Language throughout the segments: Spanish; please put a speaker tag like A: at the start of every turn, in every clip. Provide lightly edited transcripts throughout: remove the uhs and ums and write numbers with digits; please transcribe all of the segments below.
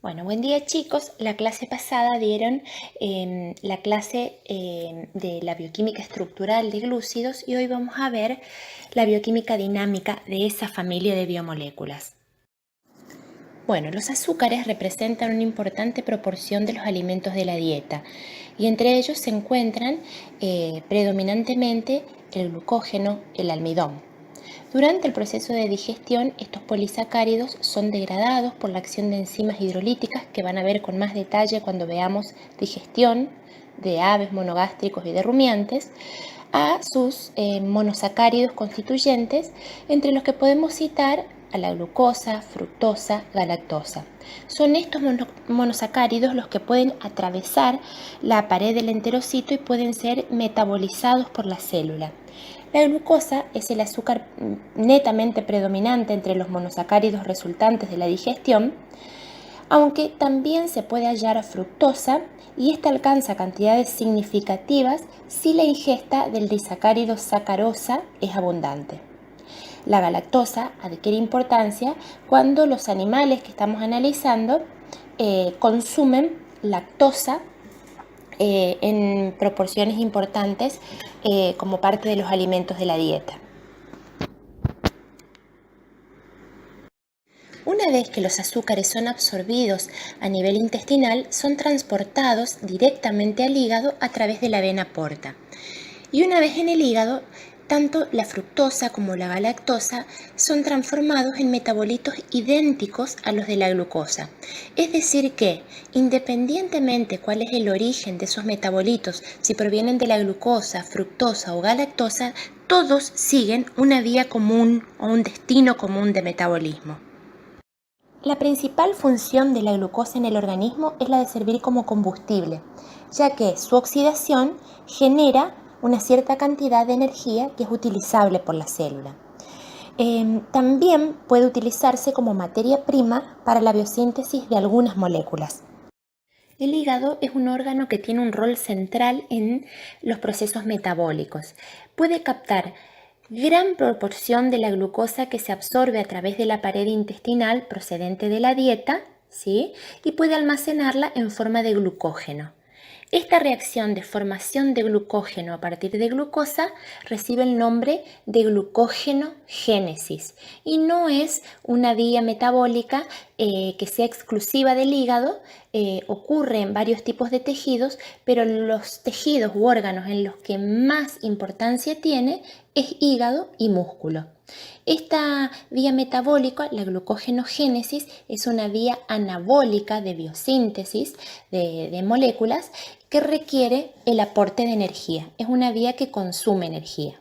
A: Bueno, buen día chicos. La clase pasada dieron la clase de la bioquímica estructural de glúcidos y hoy vamos a ver la bioquímica dinámica de esa familia de biomoléculas. Bueno, los azúcares representan una importante proporción de los alimentos de la dieta y entre ellos se encuentran predominantemente el glucógeno, el almidón. Durante el proceso de digestión, estos polisacáridos son degradados por la acción de enzimas hidrolíticas que van a ver con más detalle cuando veamos digestión de aves, monogástricos y de rumiantes, a sus monosacáridos constituyentes, entre los que podemos citar a la glucosa, fructosa, galactosa. Son estos monosacáridos los que pueden atravesar la pared del enterocito y pueden ser metabolizados por la célula. La glucosa es el azúcar netamente predominante entre los monosacáridos resultantes de la digestión, aunque también se puede hallar fructosa y esta alcanza cantidades significativas si la ingesta del disacárido sacarosa es abundante. La galactosa adquiere importancia cuando los animales que estamos analizando consumen lactosa en proporciones importantes como parte de los alimentos de la dieta. Una vez que los azúcares son absorbidos a nivel intestinal, son transportados directamente al hígado a través de la vena porta. Y una vez en el hígado, tanto la fructosa como la galactosa son transformados en metabolitos idénticos a los de la glucosa. Es decir que, independientemente cuál es el origen de esos metabolitos, si provienen de la glucosa, fructosa o galactosa, todos siguen una vía común o un destino común de metabolismo. La principal función de la glucosa en el organismo es la de servir como combustible, ya que su oxidación genera una cierta cantidad de energía que es utilizable por la célula. También puede utilizarse como materia prima para la biosíntesis de algunas moléculas. El hígado es un órgano que tiene un rol central en los procesos metabólicos. Puede captar gran proporción de la glucosa que se absorbe a través de la pared intestinal procedente de la dieta, ¿sí? Y puede almacenarla en forma de glucógeno. Esta reacción de formación de glucógeno a partir de glucosa recibe el nombre de glucógenogénesis y no es una vía metabólica que sea exclusiva del hígado. Ocurre en varios tipos de tejidos, pero los tejidos u órganos en los que más importancia tiene es hígado y músculo. Esta vía metabólica, la glucógenogénesis, es una vía anabólica de biosíntesis de moléculas que requiere el aporte de energía. Es una vía que consume energía.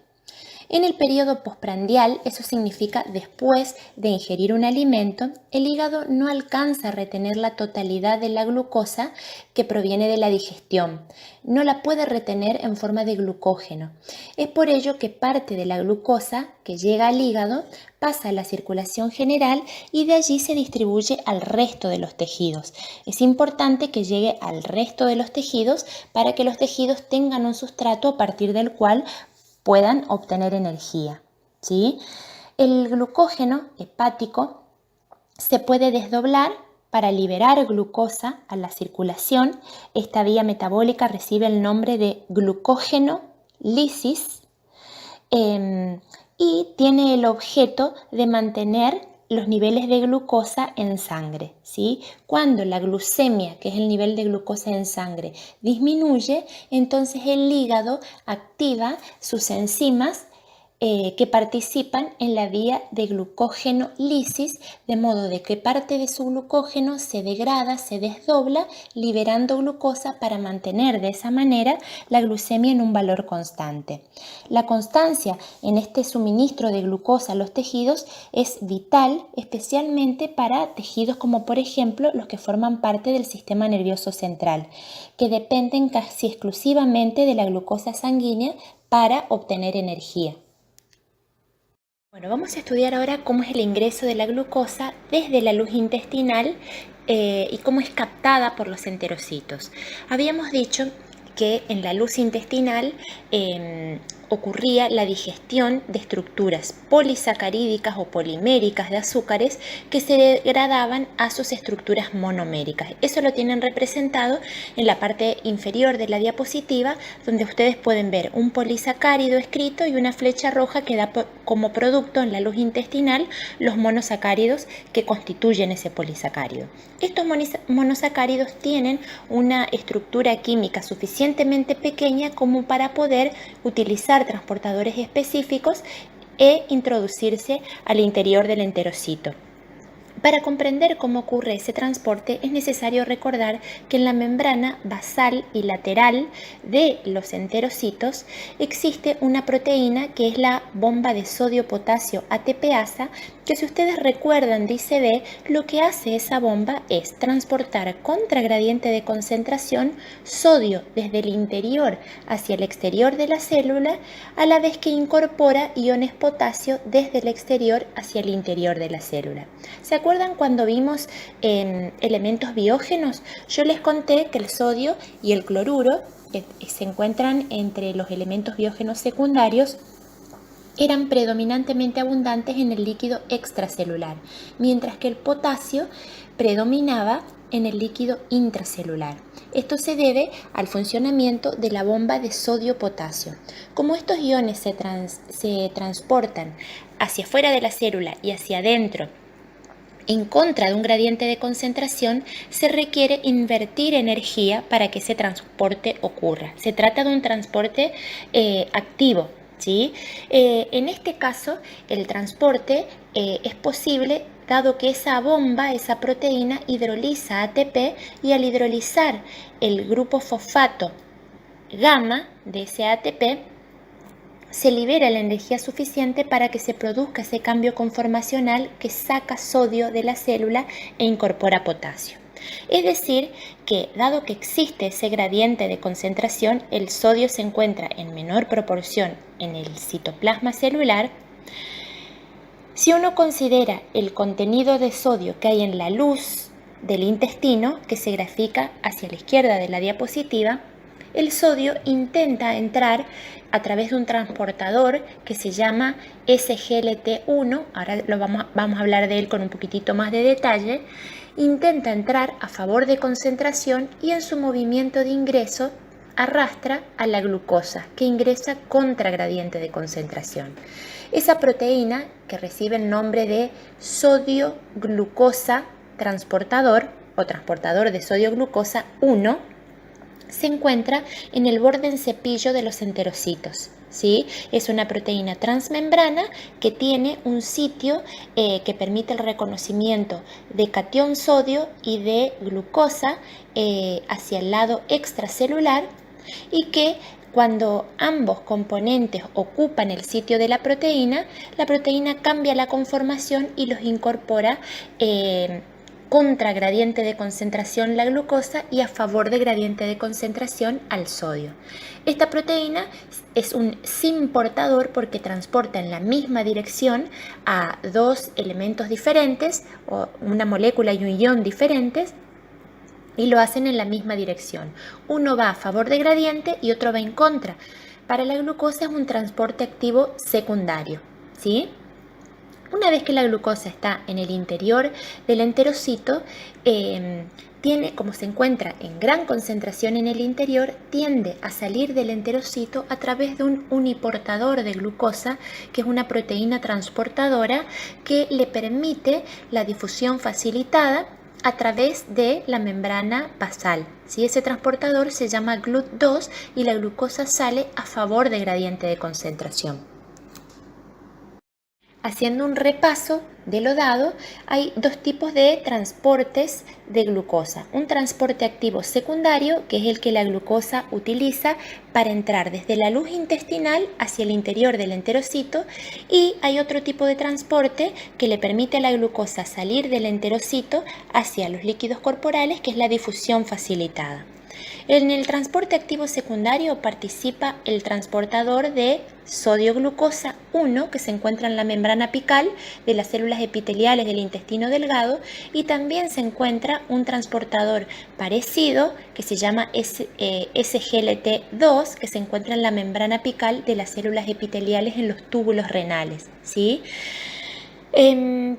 A: En el periodo postprandial, eso significa después de ingerir un alimento, el hígado no alcanza a retener la totalidad de la glucosa que proviene de la digestión. No la puede retener en forma de glucógeno. Es por ello que parte de la glucosa que llega al hígado pasa a la circulación general y de allí se distribuye al resto de los tejidos. Es importante que llegue al resto de los tejidos para que los tejidos tengan un sustrato a partir del cual puedan obtener energía, ¿sí? El glucógeno hepático se puede desdoblar para liberar glucosa a la circulación. Esta vía metabólica recibe el nombre de glucógenolisis y tiene el objeto de mantener los niveles de glucosa en sangre, ¿sí? Cuando la glucemia, que es el nivel de glucosa en sangre, disminuye, entonces el hígado activa sus enzimas que participan en la vía de glucógenolisis, de modo de que parte de su glucógeno se degrada, se desdobla, liberando glucosa para mantener de esa manera la glucemia en un valor constante. La constancia en este suministro de glucosa a los tejidos es vital, especialmente para tejidos como por ejemplo los que forman parte del sistema nervioso central, que dependen casi exclusivamente de la glucosa sanguínea para obtener energía. Bueno, vamos a estudiar ahora cómo es el ingreso de la glucosa desde la luz intestinal y cómo es captada por los enterocitos. Habíamos dicho que en la luz intestinal ocurría la digestión de estructuras polisacarídicas o poliméricas de azúcares que se degradaban a sus estructuras monoméricas. Eso lo tienen representado en la parte inferior de la diapositiva, donde ustedes pueden ver un polisacárido escrito y una flecha roja que da como producto en la luz intestinal los monosacáridos que constituyen ese polisacárido. Estos monosacáridos tienen una estructura química suficientemente pequeña como para poder utilizar transportadores específicos e introducirse al interior del enterocito. Para comprender cómo ocurre ese transporte es necesario recordar que en la membrana basal y lateral de los enterocitos existe una proteína que es la bomba de sodio-potasio ATPasa, que si ustedes recuerdan de ICD, lo que hace esa bomba es transportar contra gradiente de concentración sodio desde el interior hacia el exterior de la célula, a la vez que incorpora iones potasio desde el exterior hacia el interior de la célula. ¿Se acuerdan cuando vimos elementos biógenos? Yo les conté que el sodio y el cloruro se encuentran entre los elementos biógenos secundarios, eran predominantemente abundantes en el líquido extracelular, mientras que el potasio predominaba en el líquido intracelular. Esto se debe al funcionamiento de la bomba de sodio-potasio. Como estos iones se transportan hacia afuera de la célula y hacia adentro en contra de un gradiente de concentración, se requiere invertir energía para que ese transporte ocurra. Se trata de un transporte activo. ¿Sí? En este caso, el transporte es posible dado que esa bomba, esa proteína, hidroliza ATP y al hidrolizar el grupo fosfato gamma de ese ATP, se libera la energía suficiente para que se produzca ese cambio conformacional que saca sodio de la célula e incorpora potasio. Es decir, que dado que existe ese gradiente de concentración, el sodio se encuentra en menor proporción en el citoplasma celular. Si uno considera el contenido de sodio que hay en la luz del intestino, que se grafica hacia la izquierda de la diapositiva, el sodio intenta entrar a través de un transportador que se llama SGLT1, ahora vamos a hablar de él con un poquitito más de detalle. Intenta entrar a favor de concentración y en su movimiento de ingreso arrastra a la glucosa, que ingresa contra gradiente de concentración. Esa proteína, que recibe el nombre de sodio-glucosa transportador o transportador de sodio-glucosa 1, se encuentra en el borde en cepillo de los enterocitos. ¿Sí? Es una proteína transmembrana que tiene un sitio que permite el reconocimiento de catión sodio y de glucosa hacia el lado extracelular, y que cuando ambos componentes ocupan el sitio de la proteína cambia la conformación y los incorpora contra gradiente de concentración la glucosa y a favor de gradiente de concentración al sodio. Esta proteína es un simportador porque transporta en la misma dirección a dos elementos diferentes, o una molécula y un ion diferentes, y lo hacen en la misma dirección. Uno va a favor de gradiente y otro va en contra. Para la glucosa es un transporte activo secundario, ¿sí? Una vez que la glucosa está en el interior del enterocito, como se encuentra en gran concentración en el interior, tiende a salir del enterocito a través de un uniportador de glucosa, que es una proteína transportadora que le permite la difusión facilitada a través de la membrana basal. ¿Sí? Ese transportador se llama GLUT2 y la glucosa sale a favor de gradiente de concentración. Haciendo un repaso de lo dado, hay dos tipos de transportes de glucosa. Un transporte activo secundario, que es el que la glucosa utiliza para entrar desde la luz intestinal hacia el interior del enterocito, y hay otro tipo de transporte que le permite a la glucosa salir del enterocito hacia los líquidos corporales, que es la difusión facilitada. En el transporte activo secundario participa el transportador de sodio-glucosa 1, que se encuentra en la membrana apical de las células epiteliales del intestino delgado, y también se encuentra un transportador parecido que se llama SGLT2, que se encuentra en la membrana apical de las células epiteliales en los túbulos renales, ¿sí?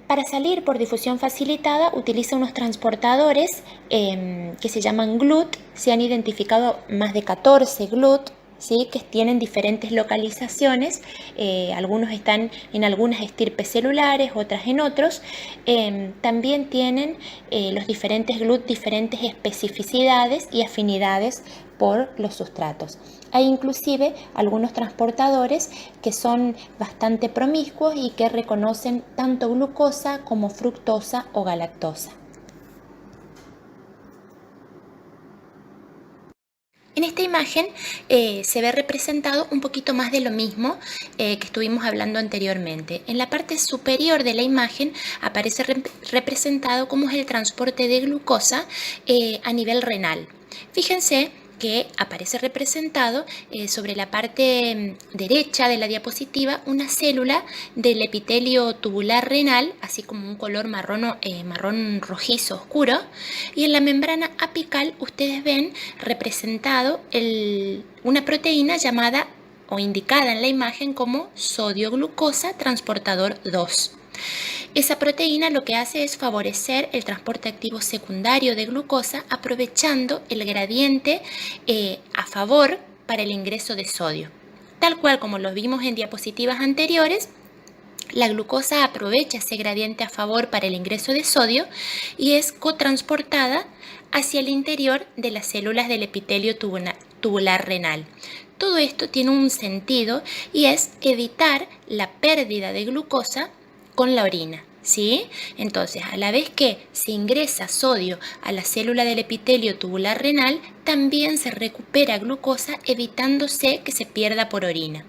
A: Para salir por difusión facilitada utiliza unos transportadores que se llaman GLUT. Se han identificado más de 14 GLUT, ¿sí? Que tienen diferentes localizaciones. Algunos están en algunas estirpes celulares, otras en otros. También tienen los diferentes GLUT diferentes especificidades y afinidades por los sustratos. Hay inclusive algunos transportadores que son bastante promiscuos y que reconocen tanto glucosa como fructosa o galactosa. En esta imagen se ve representado un poquito más de lo mismo que estuvimos hablando anteriormente. En la parte superior de la imagen aparece representado cómo es el transporte de glucosa a nivel renal. Fíjense que aparece representado sobre la parte derecha de la diapositiva una célula del epitelio tubular renal, así como un color marrón rojizo oscuro, y en la membrana apical ustedes ven representado una proteína llamada o indicada en la imagen como sodio-glucosa transportador 2. Esa proteína lo que hace es favorecer el transporte activo secundario de glucosa, aprovechando el gradiente a favor para el ingreso de sodio. Tal cual como lo vimos en diapositivas anteriores, la glucosa aprovecha ese gradiente a favor para el ingreso de sodio y es cotransportada hacia el interior de las células del epitelio tubular renal. Todo esto tiene un sentido y es evitar la pérdida de glucosa con la orina, ¿sí? Entonces, a la vez que se ingresa sodio a la célula del epitelio tubular renal, también se recupera glucosa evitándose que se pierda por orina.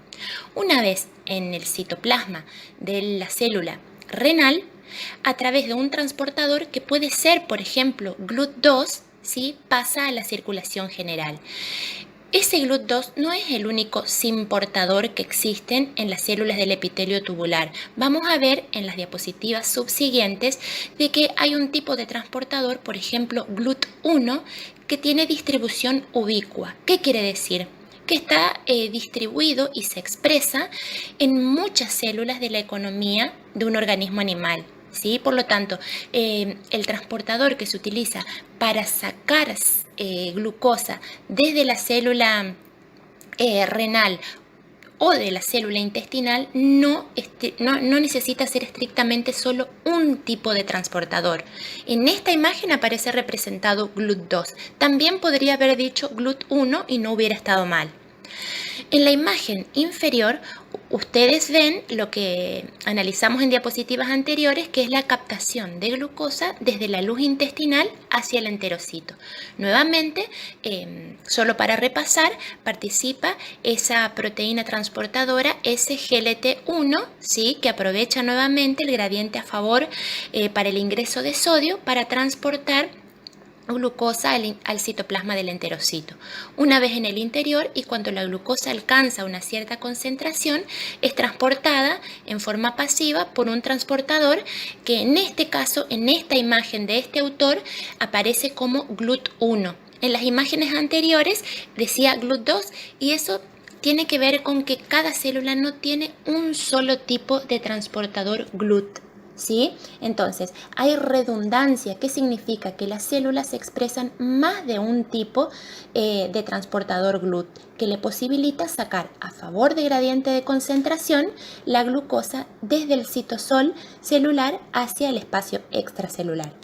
A: Una vez en el citoplasma de la célula renal, a través de un transportador que puede ser, por ejemplo, GLUT2, ¿sí? Pasa a la circulación general. Ese GLUT2 no es el único simportador que existen en las células del epitelio tubular. Vamos a ver en las diapositivas subsiguientes de que hay un tipo de transportador, por ejemplo GLUT1, que tiene distribución ubicua. ¿Qué quiere decir? Que está distribuido y se expresa en muchas células de la economía de un organismo animal, ¿sí? Por lo tanto, el transportador que se utiliza para sacar glucosa desde la célula renal o de la célula intestinal no necesita ser estrictamente solo un tipo de transportador. En esta imagen aparece representado GLUT2. También podría haber dicho GLUT1 y no hubiera estado mal. En la imagen inferior, ustedes ven lo que analizamos en diapositivas anteriores, que es la captación de glucosa desde la luz intestinal hacia el enterocito. Nuevamente, solo para repasar, participa esa proteína transportadora SGLT1, ¿sí? Que aprovecha nuevamente el gradiente a favor para el ingreso de sodio para transportar glucosa al citoplasma del enterocito. Una vez en el interior y cuando la glucosa alcanza una cierta concentración, es transportada en forma pasiva por un transportador que en este caso, en esta imagen de este autor, aparece como GLUT1. En las imágenes anteriores decía GLUT2 y eso tiene que ver con que cada célula no tiene un solo tipo de transportador GLUT. ¿Sí? Entonces, hay redundancia, que significa que las células expresan más de un tipo de transportador GLUT, que le posibilita sacar a favor de gradiente de concentración la glucosa desde el citosol celular hacia el espacio extracelular.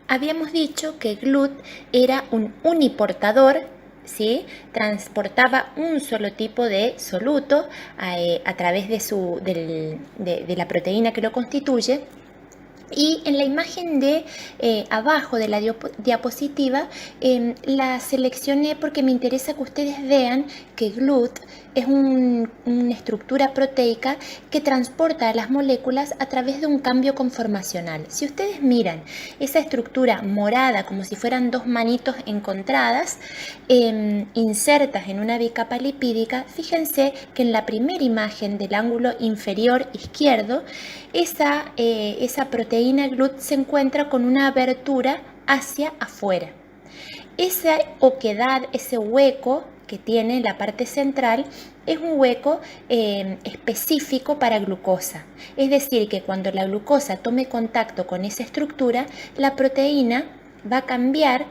A: Habíamos dicho que GLUT era un uniportador, ¿sí? Transportaba un solo tipo de soluto a través de la proteína que lo constituye, Y en la imagen de abajo de la diapositiva la seleccioné porque me interesa que ustedes vean que GLUT es una estructura proteica que transporta a las moléculas a través de un cambio conformacional. Si ustedes miran esa estructura morada como si fueran dos manitos encontradas, insertas en una bicapa lipídica, fíjense que en la primera imagen del ángulo inferior izquierdo, esa proteína GLUT se encuentra con una abertura hacia afuera. Esa oquedad, ese hueco que tiene en la parte central, es un hueco específico para glucosa. Es decir, que cuando la glucosa tome contacto con esa estructura, la proteína va a cambiar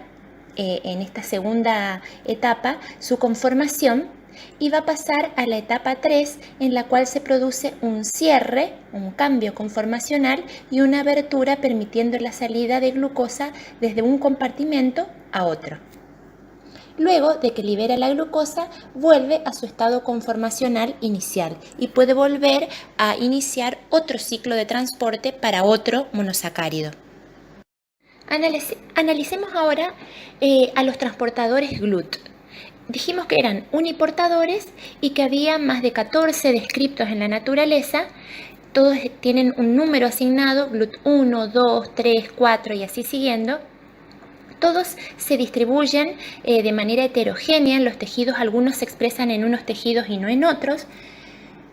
A: en esta segunda etapa su conformación y va a pasar a la etapa 3, en la cual se produce un cierre, un cambio conformacional y una abertura permitiendo la salida de glucosa desde un compartimento a otro. Luego de que libera la glucosa, vuelve a su estado conformacional inicial y puede volver a iniciar otro ciclo de transporte para otro monosacárido. Analicemos ahora a los transportadores GLUT. Dijimos que eran uniportadores y que había más de 14 descriptos en la naturaleza. Todos tienen un número asignado, GLUT 1, 2, 3, 4 y así siguiendo. Todos se distribuyen de manera heterogénea en los tejidos, algunos se expresan en unos tejidos y no en otros,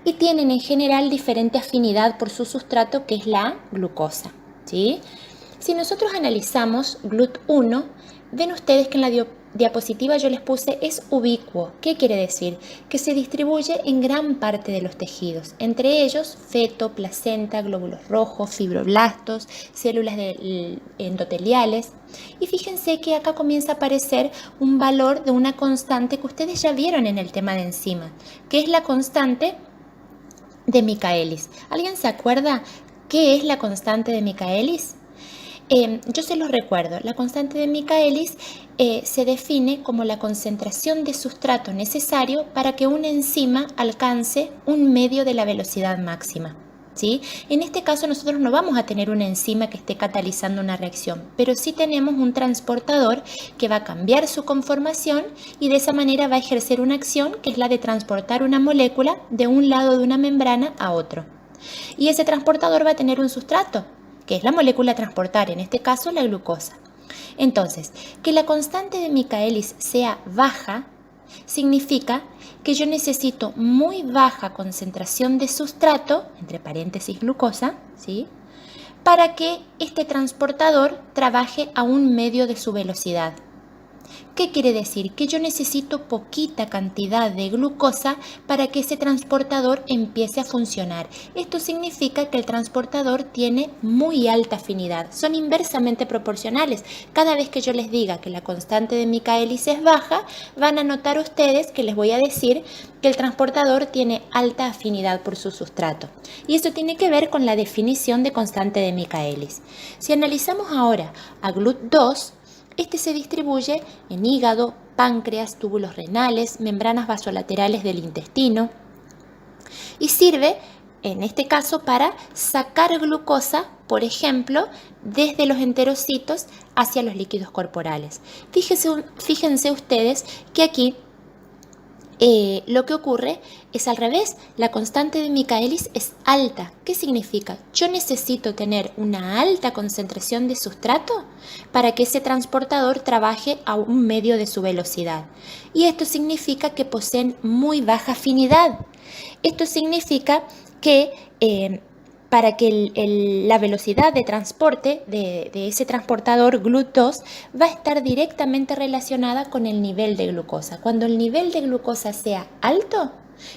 A: y tienen en general diferente afinidad por su sustrato, que es la glucosa, ¿sí? Si nosotros analizamos GLUT1, ven ustedes que en la diapositiva yo les puse es ubicuo. ¿Qué quiere decir? Que se distribuye en gran parte de los tejidos, entre ellos feto, placenta, glóbulos rojos, fibroblastos, células endoteliales. Y fíjense que acá comienza a aparecer un valor de una constante que ustedes ya vieron en el tema de enzimas, que es la constante de Michaelis. ¿Alguien se acuerda qué es la constante de Michaelis? Yo se los recuerdo, la constante de Michaelis se define como la concentración de sustrato necesario para que una enzima alcance un medio de la velocidad máxima, ¿sí? En este caso nosotros no vamos a tener una enzima que esté catalizando una reacción, pero sí tenemos un transportador que va a cambiar su conformación y de esa manera va a ejercer una acción que es la de transportar una molécula de un lado de una membrana a otro. Y ese transportador va a tener un sustrato, que es la molécula a transportar, en este caso la glucosa. Entonces, que la constante de Michaelis sea baja significa que yo necesito muy baja concentración de sustrato, entre paréntesis glucosa, ¿sí?, para que este transportador trabaje a un medio de su velocidad. ¿Qué quiere decir? Que yo necesito poquita cantidad de glucosa para que ese transportador empiece a funcionar. Esto significa que el transportador tiene muy alta afinidad. Son inversamente proporcionales. Cada vez que yo les diga que la constante de Michaelis es baja, van a notar ustedes que les voy a decir que el transportador tiene alta afinidad por su sustrato. Y eso tiene que ver con la definición de constante de Michaelis. Si analizamos ahora a GLUT2, este se distribuye en hígado, páncreas, túbulos renales, membranas vasolaterales del intestino y sirve, en este caso, para sacar glucosa, por ejemplo, desde los enterocitos hacia los líquidos corporales. Fíjense ustedes que aquí lo que ocurre es al revés. La constante de Michaelis es alta. ¿Qué significa? Yo necesito tener una alta concentración de sustrato para que ese transportador trabaje a un medio de su velocidad. Y esto significa que poseen muy baja afinidad. Esto significa que para que la velocidad de transporte de ese transportador GLUT2 va a estar directamente relacionada con el nivel de glucosa. Cuando el nivel de glucosa sea alto,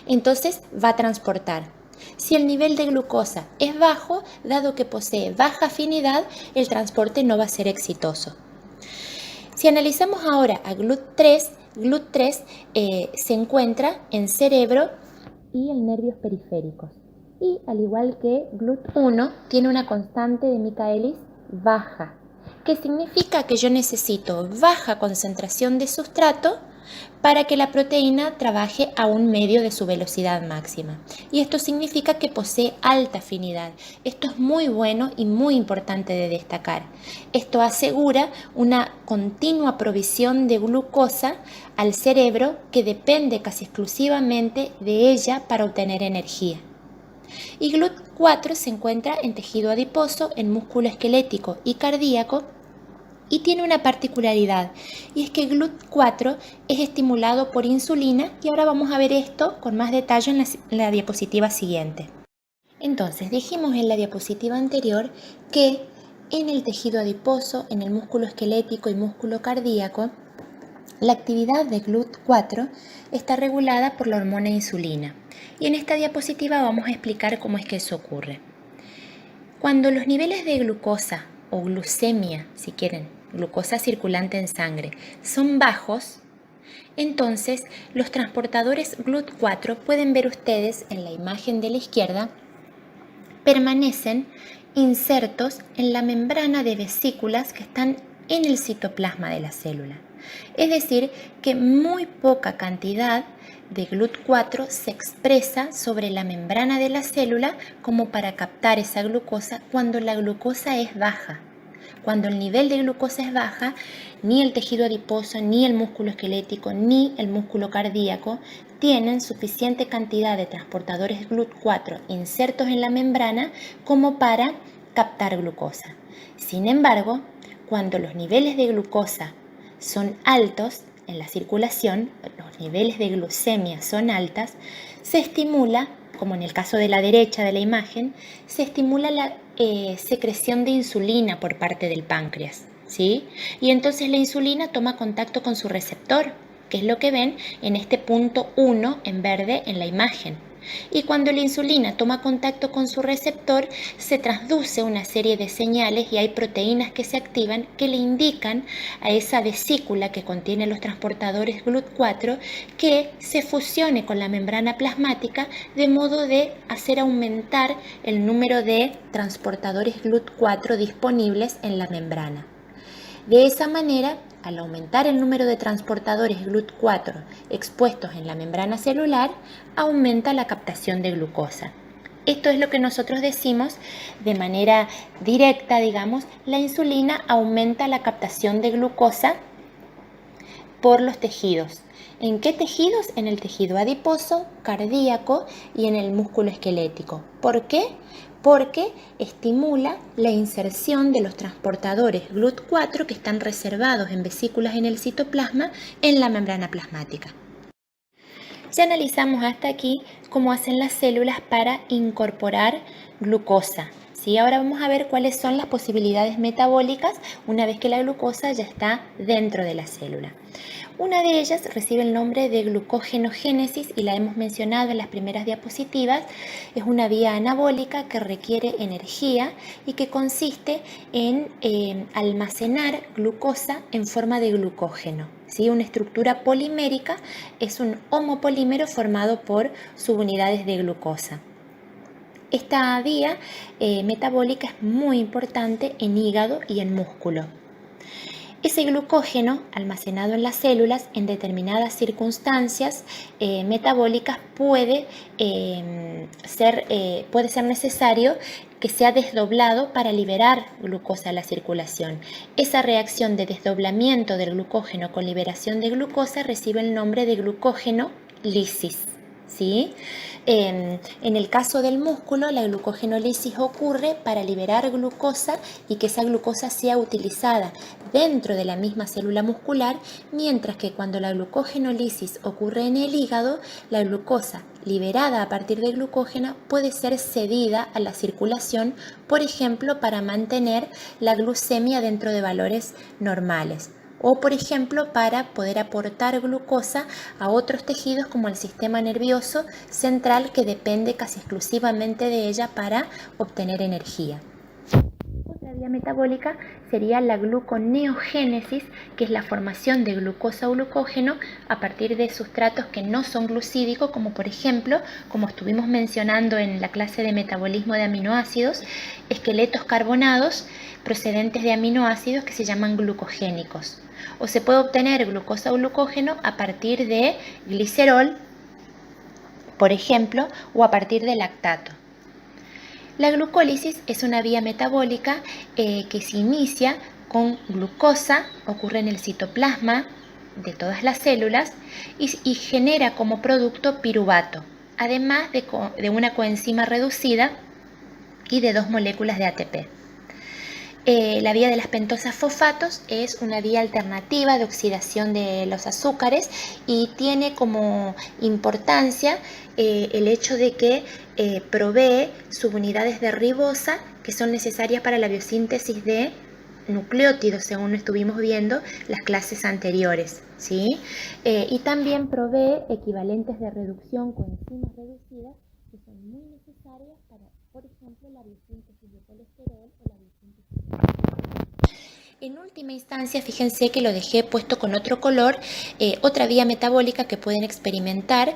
A: entonces va a transportar. Si el nivel de glucosa es bajo, dado que posee baja afinidad, el transporte no va a ser exitoso. Si analizamos ahora a GLUT3 se encuentra en cerebro y en nervios periféricos. Y al igual que GLUT1, tiene una constante de Michaelis baja, que significa que yo necesito baja concentración de sustrato para que la proteína trabaje a un medio de su velocidad máxima. Y esto significa que posee alta afinidad. Esto es muy bueno y muy importante de destacar. Esto asegura una continua provisión de glucosa al cerebro que depende casi exclusivamente de ella para obtener energía. Y GLUT4 se encuentra en tejido adiposo, en músculo esquelético y cardíaco, y tiene una particularidad, y es que GLUT4 es estimulado por insulina, y ahora vamos a ver esto con más detalle en la diapositiva siguiente. Entonces, dijimos en la diapositiva anterior que en el tejido adiposo, en el músculo esquelético y músculo cardíaco, la actividad de GLUT4 está regulada por la hormona insulina. Y en esta diapositiva vamos a explicar cómo es que eso ocurre. Cuando los niveles de glucosa o glucemia, si quieren, glucosa circulante en sangre, son bajos, entonces los transportadores GLUT4, pueden ver ustedes en la imagen de la izquierda, permanecen insertos en la membrana de vesículas que están en el citoplasma de la célula. Es decir, que muy poca cantidad de GLUT4 se expresa sobre la membrana de la célula como para captar esa glucosa cuando la glucosa es baja. Cuando el nivel de glucosa es baja, ni el tejido adiposo, ni el músculo esquelético, ni el músculo cardíaco tienen suficiente cantidad de transportadores GLUT4 insertos en la membrana como para captar glucosa. Sin embargo, cuando los niveles de glucosa son altos en la circulación, los niveles de glucemia son altas, se estimula, como en el caso de la derecha de la imagen, se estimula la secreción de insulina por parte del páncreas, ¿sí? Y entonces la insulina toma contacto con su receptor, que es lo que ven en este punto 1 en verde en la imagen. Y cuando la insulina toma contacto con su receptor, se transduce una serie de señales y hay proteínas que se activan que le indican a esa vesícula que contiene los transportadores GLUT4 que se fusione con la membrana plasmática, de modo de hacer aumentar el número de transportadores GLUT4 disponibles en la membrana. De esa manera, al aumentar el número de transportadores GLUT4 expuestos en la membrana celular, aumenta la captación de glucosa. Esto es lo que nosotros decimos de manera directa, digamos, la insulina aumenta la captación de glucosa por los tejidos. ¿En qué tejidos? En el tejido adiposo, cardíaco y en el músculo esquelético. ¿Por qué? Porque estimula la inserción de los transportadores GLUT4 que están reservados en vesículas en el citoplasma en la membrana plasmática. Ya analizamos hasta aquí cómo hacen las células para incorporar glucosa. ¿Sí? Ahora vamos a ver cuáles son las posibilidades metabólicas una vez que la glucosa ya está dentro de la célula. Una de ellas recibe el nombre de glucógenogénesis y la hemos mencionado en las primeras diapositivas. Es una vía anabólica que requiere energía y que consiste en almacenar glucosa en forma de glucógeno. ¿Sí? Una estructura polimérica es un homopolímero formado por subunidades de glucosa. Esta vía metabólica es muy importante en hígado y en músculo. Ese glucógeno almacenado en las células en determinadas circunstancias metabólicas puede ser necesario que sea desdoblado para liberar glucosa a la circulación. Esa reacción de desdoblamiento del glucógeno con liberación de glucosa recibe el nombre de glucógenolisis. ¿Sí? En el caso del músculo, la glucógenolisis ocurre para liberar glucosa y que esa glucosa sea utilizada dentro de la misma célula muscular, mientras que cuando la glucógenolisis ocurre en el hígado, la glucosa liberada a partir de glucógeno puede ser cedida a la circulación, por ejemplo, para mantener la glucemia dentro de valores normales. O, por ejemplo, para poder aportar glucosa a otros tejidos como el sistema nervioso central, que depende casi exclusivamente de ella para obtener energía. Otra vía metabólica sería la gluconeogénesis, que es la formación de glucosa o glucógeno a partir de sustratos que no son glucídicos, como por ejemplo, como estuvimos mencionando en la clase de metabolismo de aminoácidos, esqueletos carbonados procedentes de aminoácidos que se llaman glucogénicos. o se puede obtener glucosa o glucógeno a partir de glicerol, por ejemplo, o a partir de lactato. La glucólisis es una vía metabólica que se inicia con glucosa, ocurre en el citoplasma de todas las células y genera como producto piruvato, además de una coenzima reducida y de 2 moléculas de ATP. La vía de las pentosas fosfatos es una vía alternativa de oxidación de los azúcares y tiene como importancia el hecho de que provee subunidades de ribosa que son necesarias para la biosíntesis de nucleótidos, según estuvimos viendo las clases anteriores, ¿sí? Y también provee equivalentes de reducción con enzimas reducidas que son muy necesarias para, por ejemplo, la biosíntesis de colesterol o la biosíntesis de... En última instancia, fíjense que lo dejé puesto con otro color, otra vía metabólica que pueden experimentar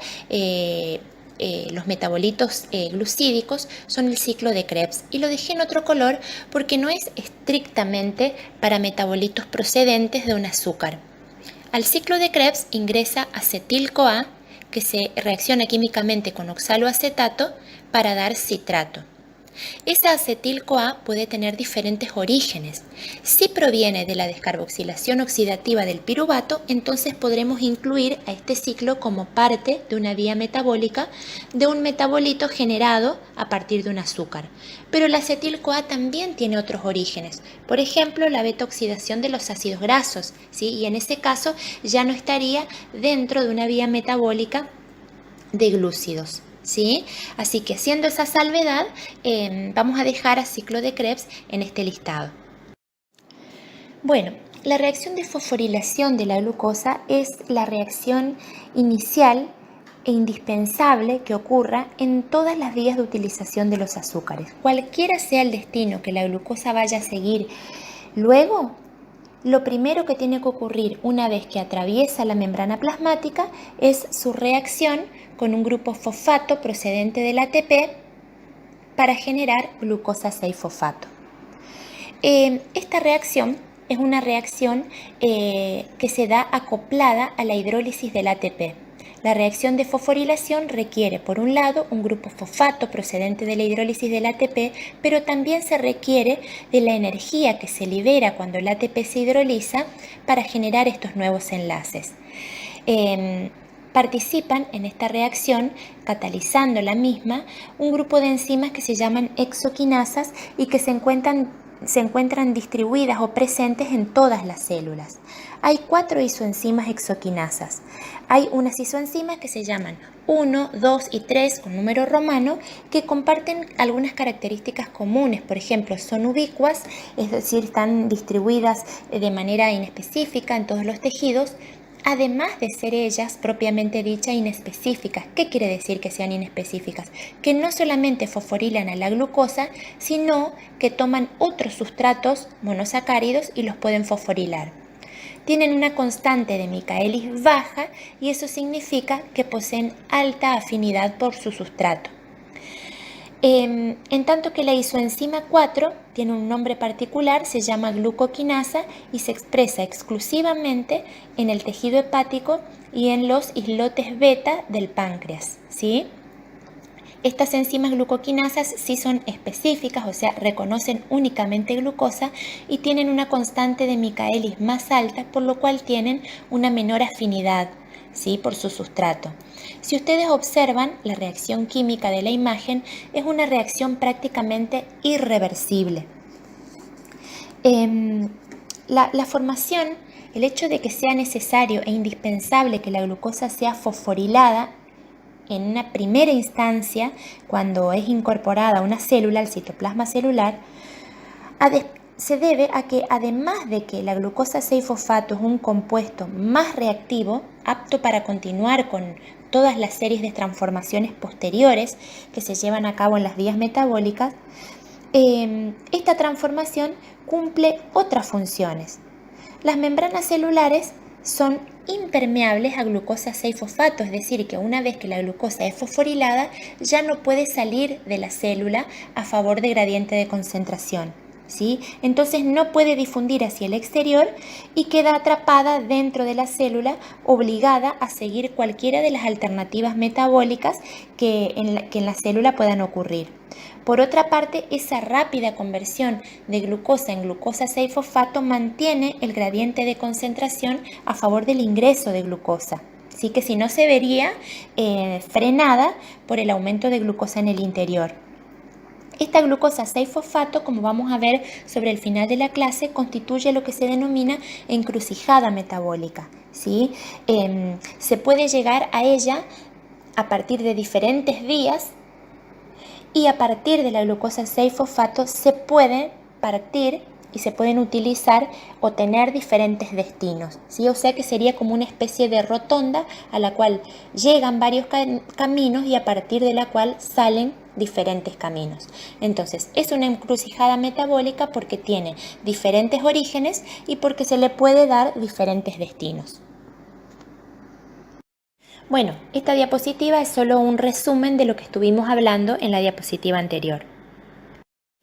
A: los metabolitos glucídicos son el ciclo de Krebs, y lo dejé en otro color porque no es estrictamente para metabolitos procedentes de un azúcar. Al ciclo de Krebs ingresa acetil-CoA, que se reacciona químicamente con oxaloacetato para dar citrato. Esa acetil-CoA puede tener diferentes orígenes. Si proviene de la descarboxilación oxidativa del piruvato, entonces podremos incluir a este ciclo como parte de una vía metabólica de un metabolito generado a partir de un azúcar. Pero la acetil-CoA también tiene otros orígenes. Por ejemplo, la beta-oxidación de los ácidos grasos, ¿sí? Y en ese caso ya no estaría dentro de una vía metabólica de glúcidos, ¿sí? Así que haciendo esa salvedad, vamos a dejar a ciclo de Krebs en este listado. Bueno, la reacción de fosforilación de la glucosa es la reacción inicial e indispensable que ocurra en todas las vías de utilización de los azúcares. Cualquiera sea el destino que la glucosa vaya a seguir luego, lo primero que tiene que ocurrir una vez que atraviesa la membrana plasmática es su reacción con un grupo fosfato procedente del ATP para generar glucosa 6-fosfato. Esta reacción es una reacción que se da acoplada a la hidrólisis del ATP. La reacción de fosforilación requiere, por un lado, un grupo fosfato procedente de la hidrólisis del ATP, pero también se requiere de la energía que se libera cuando el ATP se hidroliza para generar estos nuevos enlaces. Participan en esta reacción, catalizando la misma, un grupo de enzimas que se llaman exoquinasas y que se encuentran distribuidas o presentes en todas las células. Hay 4 isoenzimas exoquinasas. Hay unas isoenzimas que se llaman 1, 2 y 3 con número romano, que comparten algunas características comunes. Por ejemplo, son ubicuas, es decir, están distribuidas de manera inespecífica en todos los tejidos, además de ser ellas propiamente dichas inespecíficas. ¿Qué quiere decir que sean inespecíficas? Que no solamente fosforilan a la glucosa, sino que toman otros sustratos monosacáridos y los pueden fosforilar. Tienen una constante de Michaelis baja y eso significa que poseen alta afinidad por su sustrato. En tanto que la isoenzima 4 tiene un nombre particular, se llama glucoquinasa y se expresa exclusivamente en el tejido hepático y en los islotes beta del páncreas, ¿sí? Estas enzimas glucoquinasas sí son específicas, o sea, reconocen únicamente glucosa y tienen una constante de Michaelis más alta, por lo cual tienen una menor afinidad, ¿sí?, por su sustrato. Si ustedes observan la reacción química de la imagen, es una reacción prácticamente irreversible. La formación, el hecho de que sea necesario e indispensable que la glucosa sea fosforilada en una primera instancia, cuando es incorporada a una célula, al citoplasma celular, se debe a que, además de que la glucosa 6-fosfato es un compuesto más reactivo, apto para continuar con todas las series de transformaciones posteriores que se llevan a cabo en las vías metabólicas, esta transformación cumple otras funciones. Las membranas celulares son impermeables a glucosa 6-fosfato, es decir, que una vez que la glucosa es fosforilada, ya no puede salir de la célula a favor de gradiente de concentración. ¿sí? Entonces no puede difundir hacia el exterior y queda atrapada dentro de la célula, obligada a seguir cualquiera de las alternativas metabólicas que en la célula puedan ocurrir. Por otra parte, esa rápida conversión de glucosa en glucosa 6-fosfato mantiene el gradiente de concentración a favor del ingreso de glucosa. Así que si no se vería frenada por el aumento de glucosa en el interior. Esta glucosa 6-fosfato, como vamos a ver sobre el final de la clase, constituye lo que se denomina encrucijada metabólica, ¿sí? Se puede llegar a ella a partir de diferentes vías y a partir de la glucosa 6-fosfato se puede partir y se pueden utilizar o tener diferentes destinos, ¿sí? O sea que sería como una especie de rotonda a la cual llegan varios caminos y a partir de la cual salen diferentes caminos. Entonces, es una encrucijada metabólica porque tiene diferentes orígenes y porque se le puede dar diferentes destinos. Bueno, esta diapositiva es solo un resumen de lo que estuvimos hablando en la diapositiva anterior.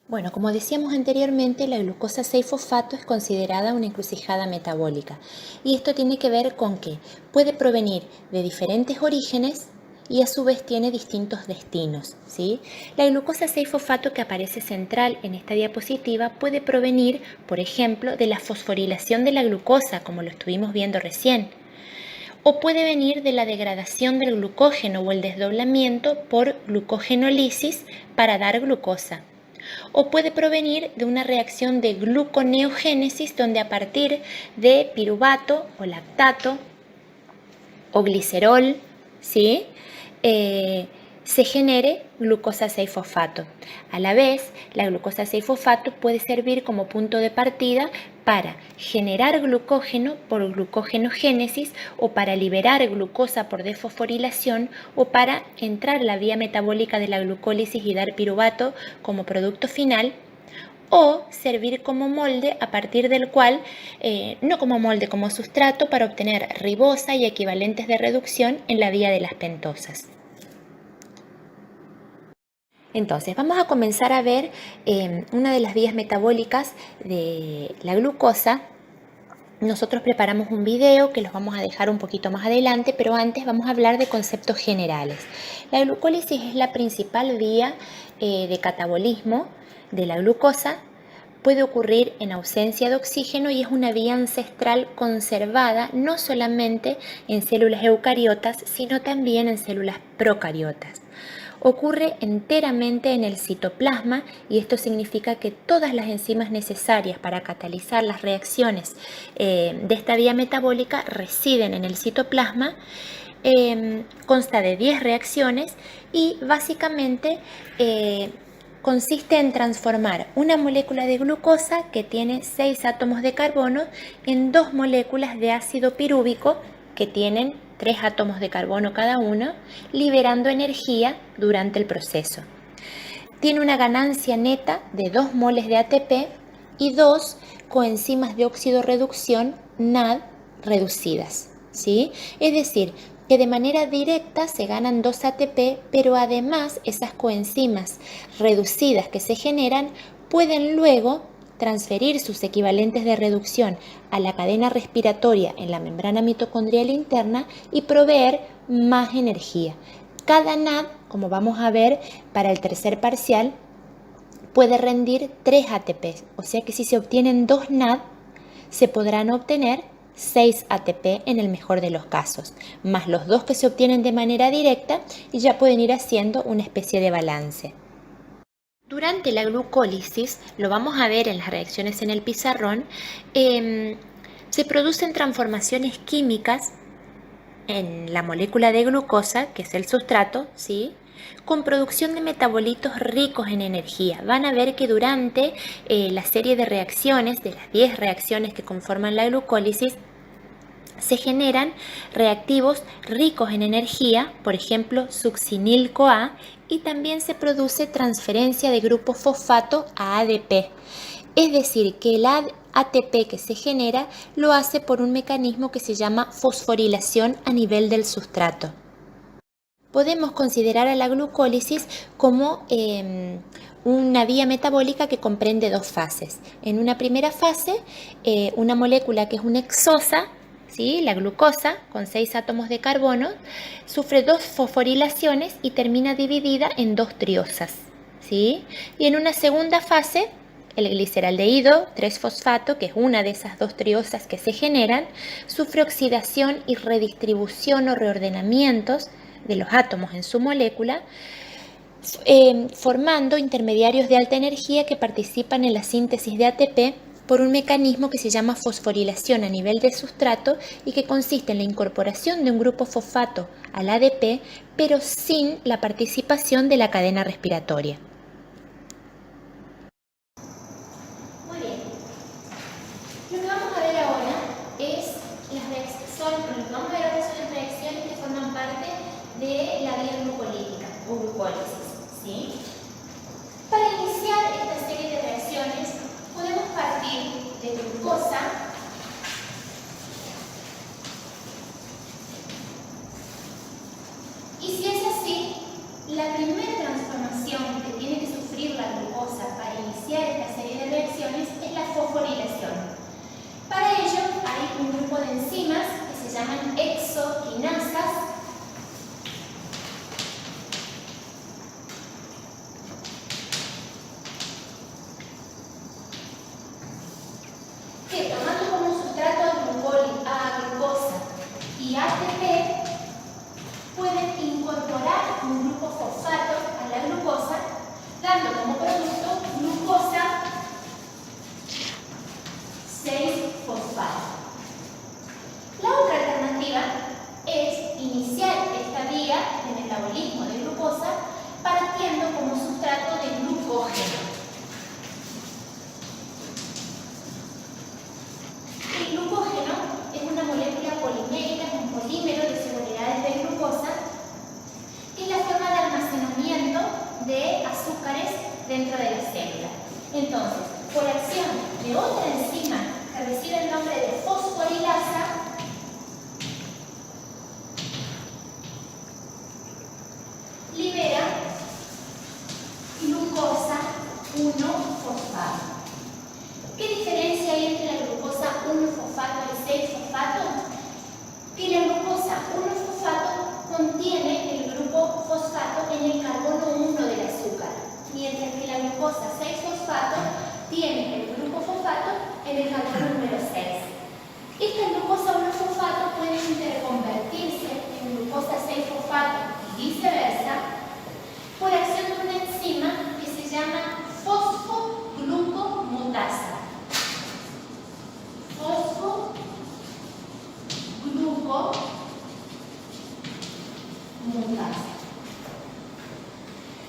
A: Bueno, como decíamos anteriormente, la glucosa 6-fosfato es considerada una encrucijada metabólica y esto tiene que ver con que puede provenir de diferentes orígenes y a su vez tiene distintos destinos, ¿sí? La glucosa 6-fosfato que aparece central en esta diapositiva puede provenir, por ejemplo, de la fosforilación de la glucosa, como lo estuvimos viendo recién, o puede venir de la degradación del glucógeno o el desdoblamiento por glucogenólisis para dar glucosa. O puede provenir de una reacción de gluconeogénesis donde a partir de piruvato o lactato o glicerol, ¿sí? Se genere glucosa 6-fosfato. A la vez, la glucosa 6-fosfato puede servir como punto de partida para generar glucógeno por glucogenogénesis o para liberar glucosa por desfosforilación o para entrar a la vía metabólica de la glucólisis y dar piruvato como producto final, o servir como molde a partir del cual, no como molde, como sustrato para obtener ribosa y equivalentes de reducción en la vía de las pentosas. Entonces, vamos a comenzar a ver una de las vías metabólicas de la glucosa. Nosotros preparamos un video que los vamos a dejar un poquito más adelante, pero antes vamos a hablar de conceptos generales. La glucólisis es la principal vía de catabolismo de la glucosa. Puede ocurrir en ausencia de oxígeno y es una vía ancestral conservada no solamente en células eucariotas, sino también en células procariotas. Ocurre enteramente en el citoplasma y esto significa que todas las enzimas necesarias para catalizar las reacciones de esta vía metabólica residen en el citoplasma. Consta de 10 reacciones y básicamente consiste en transformar una molécula de glucosa que tiene 6 átomos de carbono en 2 moléculas de ácido pirúvico que tienen 3 átomos de carbono cada uno, liberando energía durante el proceso. Tiene una ganancia neta de 2 moles de ATP y 2 coenzimas de oxidorreducción NAD reducidas, ¿sí? Es decir, que de manera directa se ganan 2 ATP, pero además esas coenzimas reducidas que se generan pueden luego transferir sus equivalentes de reducción a la cadena respiratoria en la membrana mitocondrial interna y proveer más energía. Cada NAD, como vamos a ver para el tercer parcial, puede rendir 3 ATP, o sea que si se obtienen 2 NAD, se podrán obtener 6 ATP en el mejor de los casos, más los 2 que se obtienen de manera directa y ya pueden ir haciendo una especie de balance. Durante la glucólisis, lo vamos a ver en las reacciones en el pizarrón, se producen transformaciones químicas en la molécula de glucosa, que es el sustrato, ¿sí?, con producción de metabolitos ricos en energía. Van a ver que durante la serie de reacciones, de las 10 reacciones que conforman la glucólisis, se generan reactivos ricos en energía, por ejemplo, succinil-CoA, y también se produce transferencia de grupo fosfato a ADP. Es decir, que el ATP que se genera lo hace por un mecanismo que se llama fosforilación a nivel del sustrato. podemos considerar a la glucólisis como una vía metabólica que comprende dos fases. En una primera fase, una molécula que es una hexosa, ¿sí? La glucosa, con 6 átomos de carbono, sufre 2 fosforilaciones y termina dividida en 2 triosas, ¿sí? Y en una segunda fase, el gliceraldehído 3-fosfato, que es una de esas 2 triosas que se generan, sufre oxidación y redistribución o reordenamientos de los átomos en su molécula, formando intermediarios de alta energía que participan en la síntesis de ATP por un mecanismo que se llama fosforilación a nivel de sustrato y que consiste en la incorporación de un grupo fosfato al ADP, pero sin la participación de la cadena respiratoria. Muy bien. Lo que vamos a ver ahora son las reacciones que forman parte de la vía glucolítica o glucólisis, ¿sí? Para iniciar esta serie de reacciones podemos partir de glucosa y si es así, la primera transformación que tiene que sufrir la glucosa para iniciar esta serie de reacciones es la fosforilación. Para ello hay un grupo de enzimas que se llaman exoquinasas que, tomando como sustrato a glucosa y ATP, pueden incorporar un grupo fosfato a la glucosa, dando como producto glucosa 6-fosfato. La otra alternativa es iniciar esta vía de metabolismo de glucosa partiendo como sustrato de glucógeno. El glucógeno es una molécula polimérica, es un polímero de unidades de glucosa, que es la forma de almacenamiento de azúcares dentro de la célula. Entonces, por acción de otra enzima que recibe el nombre de fosforilasa, libera glucosa 1-fosfato. ¿Qué diferencia hay entre la glucosa 1-fosfato y 6-fosfato? Que la glucosa 1-fosfato contiene el grupo fosfato en el carbono 1 del azúcar, mientras que la glucosa 6-fosfato tiene el grupo fosfato en el carbono número 6. Esta glucosa 1-fosfato puede interconvertirse en glucosa 6-fosfato y viceversa por acción de una enzima que se llama fosfoglucomutasa. Fosfoglucomutasa.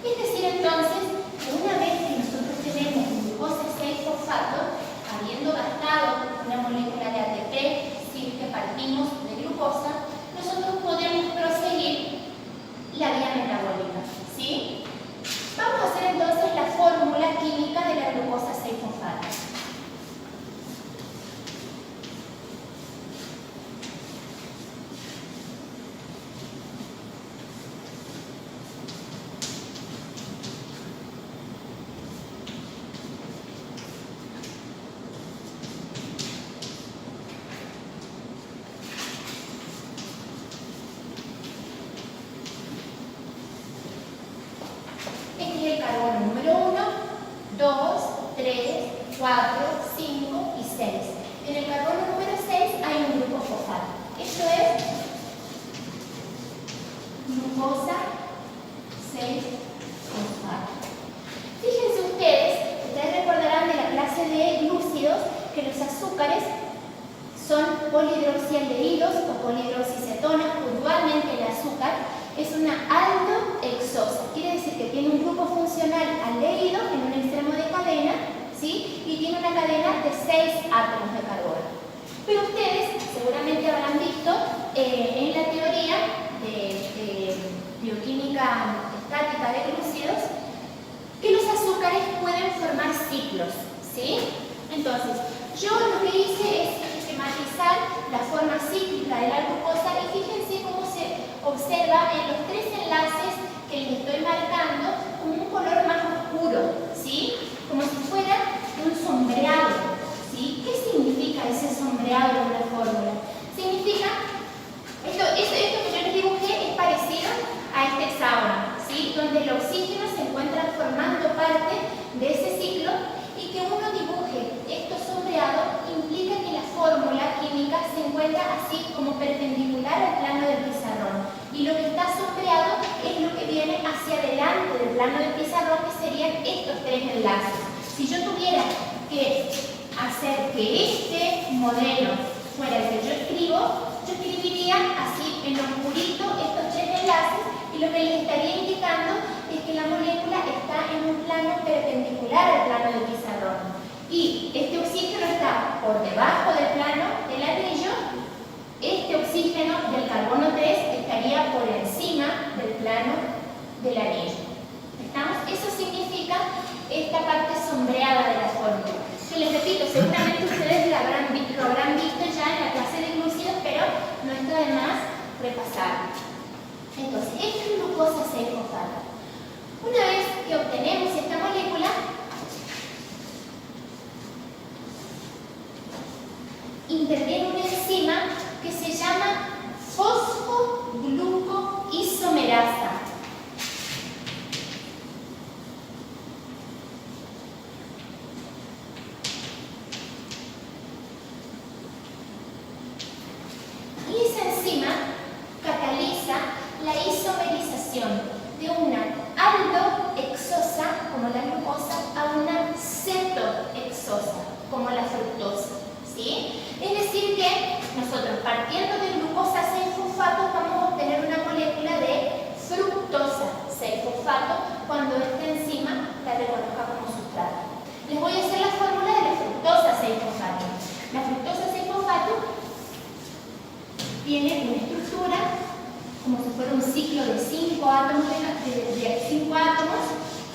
A: Es decir, entonces, que una vez que nosotros tenemos glucosa 6-fosfato, habiendo gastado una molécula de ATP, es decir, que partimos de glucosa, nosotros podemos proseguir la vía metabólica, ¿sí? Vamos a hacer entonces la fórmula química de la glucosa 6-fosfato. Este es el carbono número 1, 2, 3, 4, 5 y 6. En el carbono número 6 hay un grupo fosfato. Esto es glucosa 6-fosfato. Fíjense ustedes recordarán de la clase de glúcidos que los azúcares son polihidroxialdehídos o polihidroxicetonas. Puntualmente el azúcar es una aldohexosa, quiere decir que tiene un grupo funcional aldehído en un extremo de cadena, ¿sí? Y tiene una cadena de 6 átomos de carbono. Pero ustedes seguramente habrán visto en la teoría de bioquímica estática de glúcidos que los azúcares pueden formar ciclos, ¿sí? Entonces, yo lo que hice es esquematizar la forma cíclica de la glucosa y fíjense cómo se observa en los 3 enlaces que les estoy marcando como un color más oscuro, ¿sí? Como si fuera un sombreado, ¿sí? ¿Qué significa ese sombreado de una fórmula? Significa, esto que yo les dibujé es parecido a este hexágono, ¿sí? Donde el oxígeno se encuentra formando parte de ese ciclo, y que uno dibuje esto sombreado implica que la fórmula química se encuentra así como perpendicular al plano del pizarrón, y lo que está sombreado es lo que viene hacia adelante del plano del pizarrón, que serían estos 3 enlaces. Si yo tuviera que hacer que este modelo fuera el que yo escribo, yo escribiría así en oscurito estos 3 enlaces, y lo que les estaría indicando es que la molécula está en un plano perpendicular al plano del pizarrón. Y este oxígeno está por debajo del plano del anillo, este oxígeno del carbono 3 estaría por encima del plano del anillo. ¿Estamos? Eso significa esta parte sombreada de la fórmula. Que les repito, seguramente ustedes lo habrán visto ya en la clase de glúcidos, pero no está de más repasar. Entonces, esto es glucosa 6-fosfato. Una vez que obtenemos esta molécula, interviene una enzima que se llama fosfoglucoisomerasa. Y esa enzima cataliza la isomerización de una aldohexosa, como la glucosa, a una cetohexosa, como la fructosa, ¿sí? Es decir que nosotros, partiendo de glucosa 6-fosfato, vamos a obtener una molécula de fructosa 6-fosfato cuando esta enzima la reconozca como sustrato. Les voy a hacer la fórmula de la fructosa 6-fosfato. La fructosa 6-fosfato tiene una estructura como si fuera un ciclo de 5 átomos,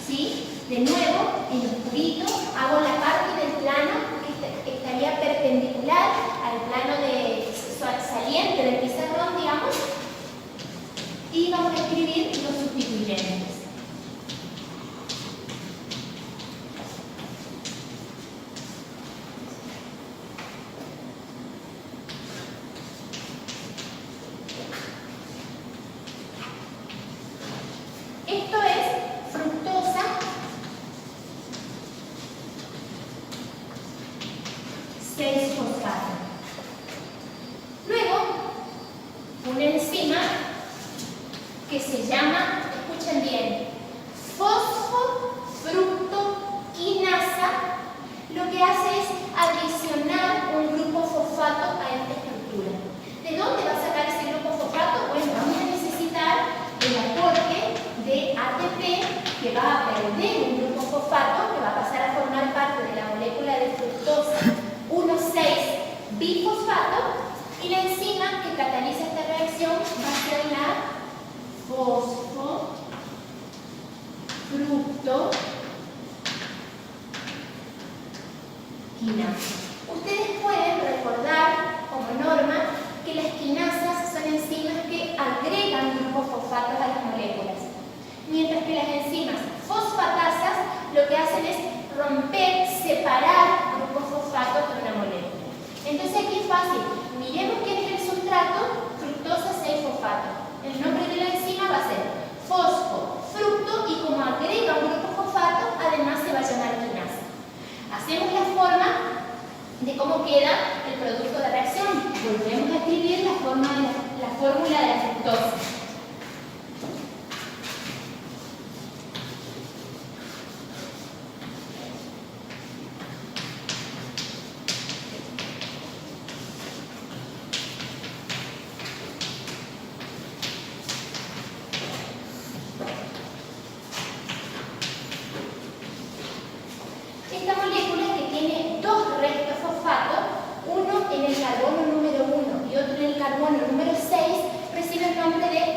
A: ¿sí? De nuevo, en oscurito, hago la parte del plano que estaría perpendicular al plano saliente del pizarrón, digamos, y vamos a escribir los sustituyentes. Esto es fructosa 6-fosfato. Luego, una enzima que se llama, escuchen bien, fosfofructoquinasa, lo que hace es adicionar un grupo fosfato a esta estructura. ¿De dónde va a sacar ese grupo fosfato? Bueno, vamos a necesitar el aporte de ATP, que va a perder un grupo fosfato, que va a pasar a formar parte de la molécula de fructosa 1,6-bifosfato, y la enzima que cataliza esta reacción va a ser la fosfofructoquinasa. Ustedes pueden recordar como norma que las quinasas son enzimas que agregan grupos fosfatos a las moléculas, mientras que las enzimas fosfatasas lo que hacen es romper, separar grupos fosfatos de una molécula. Entonces aquí es fácil, miremos quién es el sustrato, fructosa 6-fosfato. El nombre de la enzima va a ser fosfofructo, y como agrega un grupo fosfato, además se va a llamar quinasa. Hacemos la forma de cómo queda el producto de reacción. Volvemos a escribir la fórmula de la fructosa. Esta molécula, que tiene 2 restos fosfatos, uno en el carbono número 1 y otro en el carbono número 6, recibe el nombre de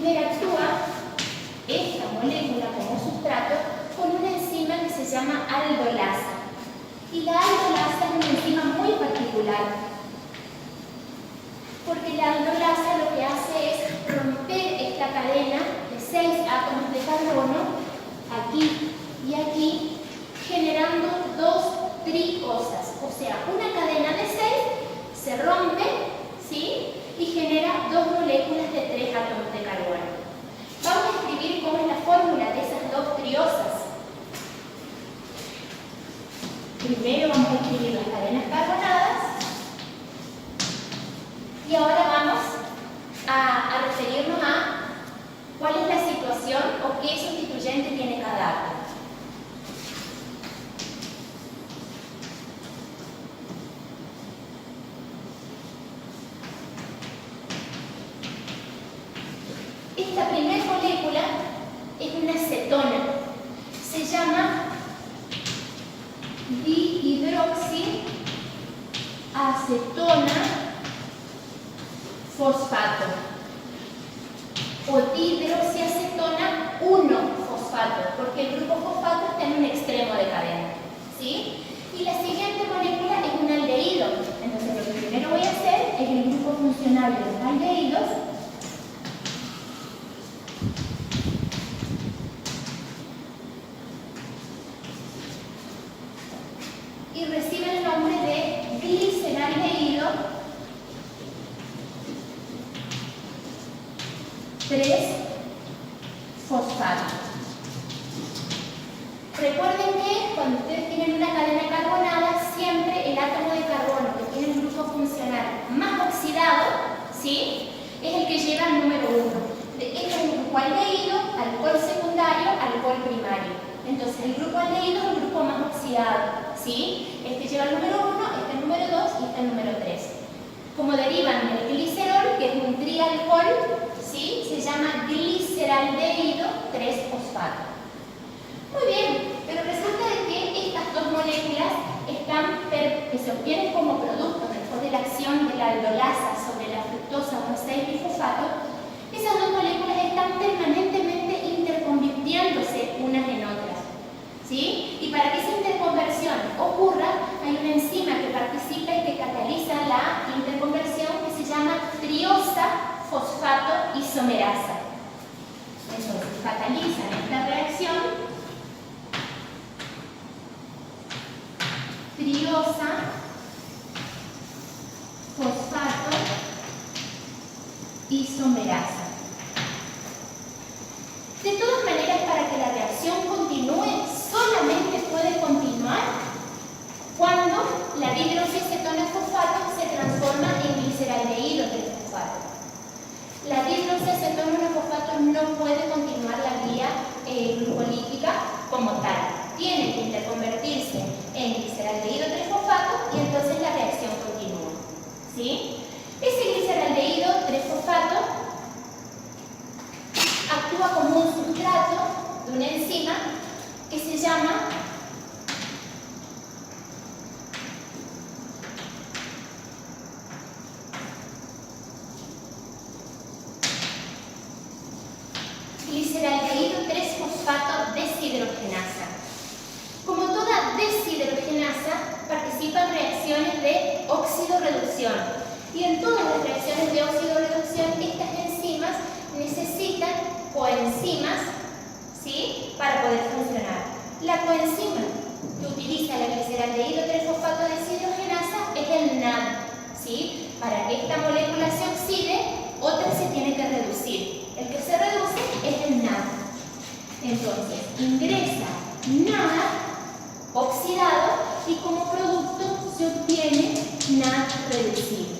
A: interactúa esta molécula como sustrato con una enzima que se llama aldolasa. Y la aldolasa es una enzima muy particular, porque la aldolasa lo que hace es romper esta cadena de 6 átomos de carbono, aquí y aquí, generando 2 tricosas. O sea, una cadena de 6 se rompe, ¿sí?, y genera 2 moléculas de 3 átomos de carbono. Vamos a escribir cómo es la fórmula de esas 2 triosas. Primero vamos a escribir las cadenas carbonadas y ahora vamos a referirnos a cuál es la situación o qué sustituyente tiene cada átomo. Esta primera molécula es una cetona. Se llama dihidroxiacetona fosfato o dihidroxiacetona 1-fosfato, porque el grupo fosfato está en un extremo de cadena, ¿sí? Y la siguiente molécula es un aldehído. Entonces lo que primero voy a hacer es el grupo funcional de los aldehídos. Y recibe el nombre de gliceraldehído 3-fosfato. Recuerden que cuando ustedes tienen una cadena carbonada, siempre el átomo de carbono que tiene el grupo funcional más oxidado, ¿sí?, es el que lleva el número 1. Este es un grupo aldehído, alcohol secundario, alcohol primario. Entonces el grupo aldehído es el grupo más oxidado, ¿sí? Este lleva el número 1, este el número 2 y este el número 3. Como derivan del glicerol, que es un trialcohol, ¿sí?, se llama gliceraldehído 3-fosfato. Muy bien, pero resulta de que estas 2 moléculas que se obtienen como producto después de la acción de la aldolasa sobre la fructosa 1,6-bifosfato, esas 2 moléculas están permanentemente interconvirtiéndose unas en otras, ¿sí? Y para que esa interconversión ocurra, hay una enzima que participa y que cataliza la interconversión que se llama triosa fosfato isomerasa. Entonces, catalizan esta reacción triosa fosfato isomerasa. De todas maneras, para que la reacción continúe, solamente puede continuar cuando la dihidroxiacetona fosfato se transforma en gliceraldehído 3-fosfato. La dihidroxiacetona fosfato no puede continuar la vía glucolítica como tal. Tiene que interconvertirse en gliceraldehído 3-fosfato y entonces la reacción continúa, ¿sí? Ese gliceraldehído 3-fosfato actúa como un sustrato de una enzima que se llama gliceraldehído 3-fosfato deshidrogenasa. Como toda deshidrogenasa, participa en reacciones de óxido-reducción. Y en todas las reacciones de óxido-reducción, estas enzimas necesitan coenzimas, ¿sí?, para poder funcionar. La coenzima que utiliza la gliceraldehído 3-fosfato deshidrogenasa es el NAD, ¿sí? Para que esta molécula se oxide, otra se tiene que reducir. El que se reduce es el NAD. Entonces, ingresa NAD oxidado y como producto se obtiene NAD reducible.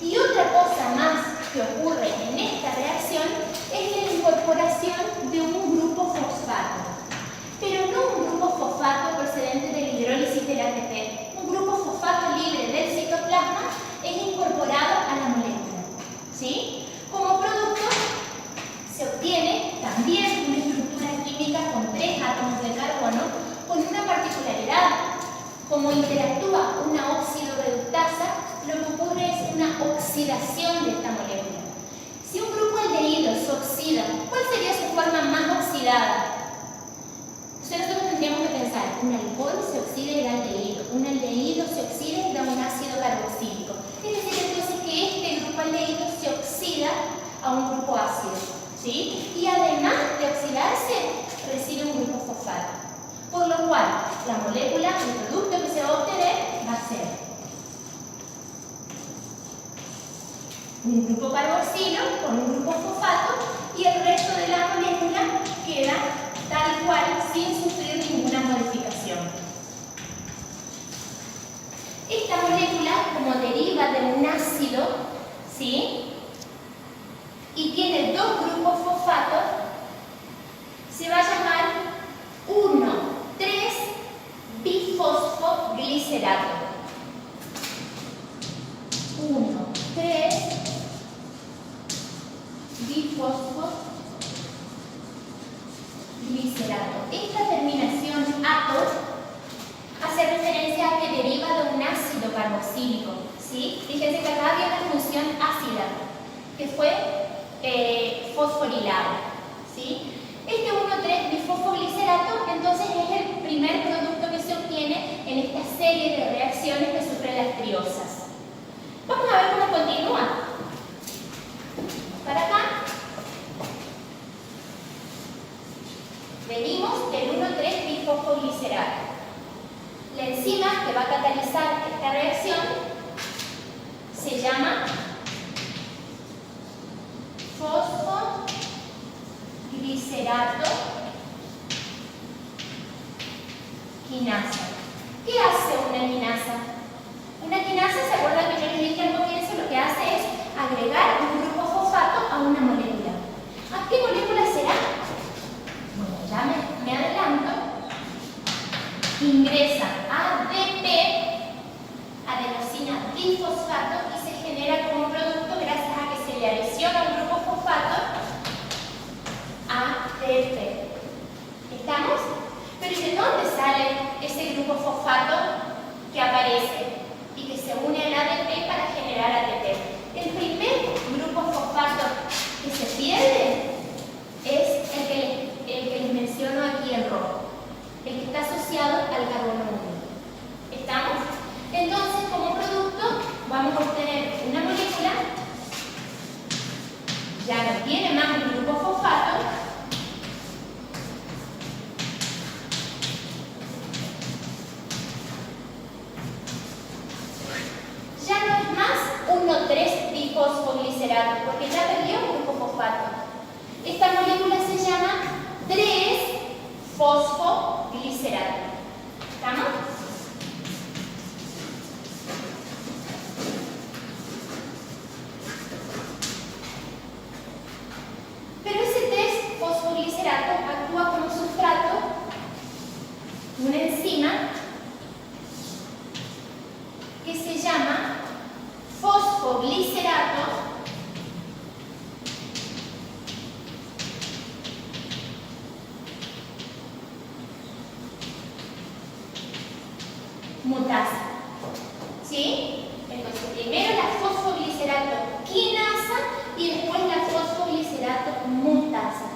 A: Y otra cosa más que ocurre en esta reacción es la incorporación de un grupo fosfato. Pero no un grupo fosfato procedente de la hidrólisis del ATP. Un grupo fosfato libre del citoplasma es incorporado a la molécula, ¿sí? Como producto se obtiene también una estructura química con 3 átomos de carbono con una particularidad. Como interactúa una óxido-reductasa, lo que ocurre es una oxidación de esta molécula. Si un grupo aldehído se oxida alcohol se oxida y da aldehído. Un aldehído se oxida y da un ácido carboxílico. Es decir, entonces que este grupo aldehído se oxida a un grupo ácido, ¿sí? Y además de oxidarse, recibe un grupo fosfato. Por lo cual, la molécula, el producto que se va a obtener, va a ser un grupo carboxilo con un grupo fosfato y el resto de la molécula queda tal cual sin sufrir ninguna modificación. Esta molécula, como deriva de un ácido, ¿sí? Y tiene dos grupos fosfatos, se va a llamar 1,3-bifosfoglicerato. 1,3-bifosfoglicerato. Esta terminación ato hace referencia a que deriva de un ácido carboxílico, ¿sí? Fíjense que acá había una función ácida, que fue fosforilado, ¿sí? Este 1,3-bifosfoglicerato entonces es el primer producto que se obtiene en esta serie de reacciones que sufren las triosas. Vamos a ver cómo continúa. Para acá venimos del 1,3-bifosfoglicerato. La enzima que va a catalizar esta reacción se llama fosfoglicerato quinasa. ¿Qué hace una quinasa? Una quinasa, ¿se acuerdan que yo les dije al comienzo? Lo que hace es agregar un grupo fosfato a una molécula. ¿A qué molécula será? Bueno, ya me adelanto. Ingresa ADP, adenosina difosfato, y se genera como producto gracias a que se le adiciona un grupo fosfato ADP. ¿Estamos? Pero ¿y de dónde sale ese grupo fosfato que aparece y que se une al ADP para generar ATP? El primer grupo fosfato que se pierde es el que les menciono aquí en rojo, el que está asociado al carbono 1. ¿Estamos? Entonces, como producto, vamos a obtener una molécula, ya no tiene más un grupo fosfato, ya no es más 1,3-bifosfoglicerato, porque ya perdió un grupo fosfato. Esta molécula se llama 3-fosfoglicerato. ¿Estamos? Pero ese 3-fosfoglicerato actúa como sustrato, una enzima que se llama fosfoglicerato mutasa. ¿Sí? Entonces, primero la fosfoglicerato quinasa y después la fosfoglicerato mutasa.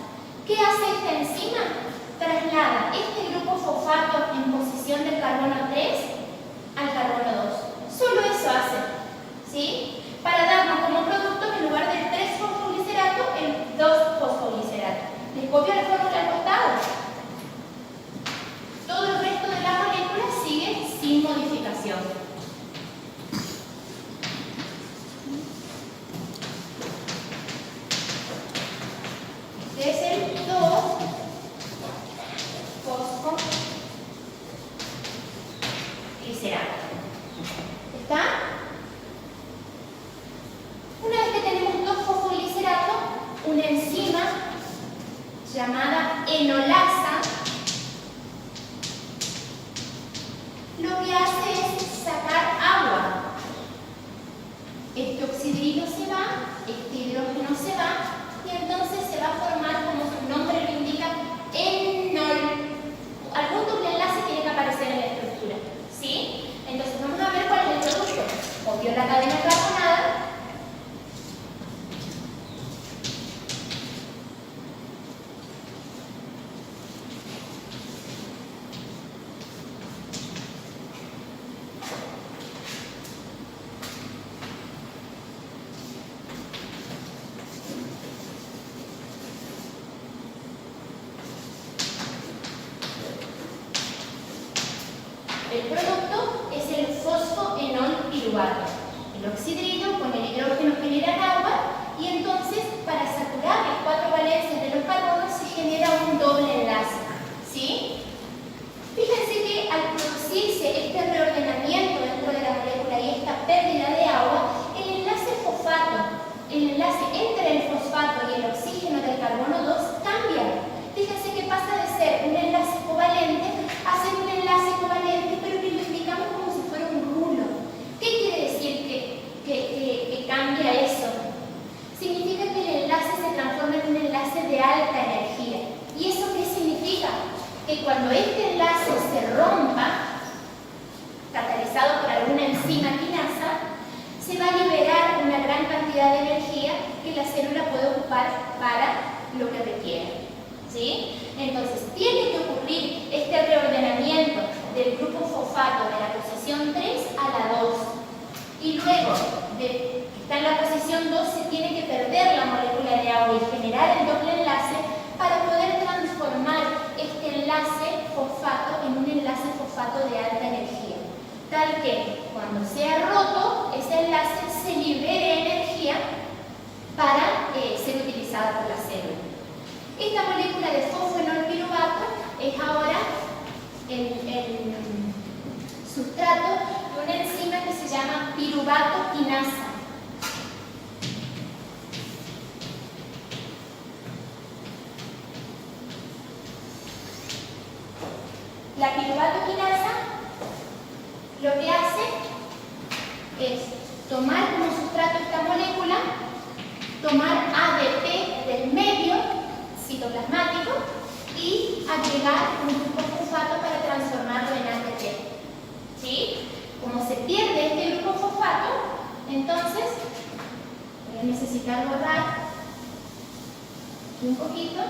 A: ¿Qué hace esta enzima? Traslada este grupo fosfato en posición del carbono 3 al carbono 2. Solo eso hace, ¿sí? Para darnos como producto, en lugar del 3-fosfoglicerato, el 2-fosfoglicerato. ¿Les copio la fórmula al costado? Todo el resto de la molécula sigue sin modificación. Este es el 2-fosfoglicerato. ¿Está? Una vez que tenemos 2-fosfoglicerato, una enzima llamada enolasa lo que hace es sacar agua. Este oxidrilo se va, este hidrógeno se va, y entonces se va a formar, como su nombre lo indica, enol. Algún doble enlace tiene que aparecer en la estructura, ¿sí? Entonces vamos a ver cuál es el producto. Obvio la cadena carbonada. el producto es el fosfoenolpiruvato. El oxidrio con el hidrógeno generan agua y entonces para saturar las 4 valencias de los carbonos se genera un doble enlace. ¿Sí? Fíjense que al producirse este reordenamiento dentro de la molécula y esta pérdida de agua, el enlace fosfato, el enlace entre el fosfato y el oxígeno del carbono 2 cambia. Fíjense que pasa de ser un enlace covalente a ser un enlace covalente, pero que lo indicamos como si fuera un rulo. ¿Qué quiere decir que cambia eso? Significa que el enlace se transforma en un enlace de alta energía. ¿Y eso qué significa? Que cuando este enlace se rompa, catalizado por alguna enzima quinasa, se va a liberar una gran cantidad de energía que la célula puede ocupar para lo que requiera. ¿Sí? Entonces, tiene que ocurrir este reordenamiento del grupo fosfato de la posición 3 a la 2. Y luego, que está en la posición 2, se tiene que perder la molécula de agua y generar el doble enlace para poder transformar este enlace fosfato en un enlace fosfato de alta energía. Tal que cuando sea roto, ese enlace se libere energía para ser utilizada por la célula. Esta molécula de fosfoenolpiruvato es ahora el sustrato de una enzima que se llama piruvato quinasa. La piruvato quinasa lo que hace es tomar como sustrato esta molécula, tomar ADP del medio citoplasmático y agregar un grupo fosfato para transformarlo en ATP. ¿Sí? Como se pierde este grupo fosfato, entonces voy a necesitar borrar un poquito.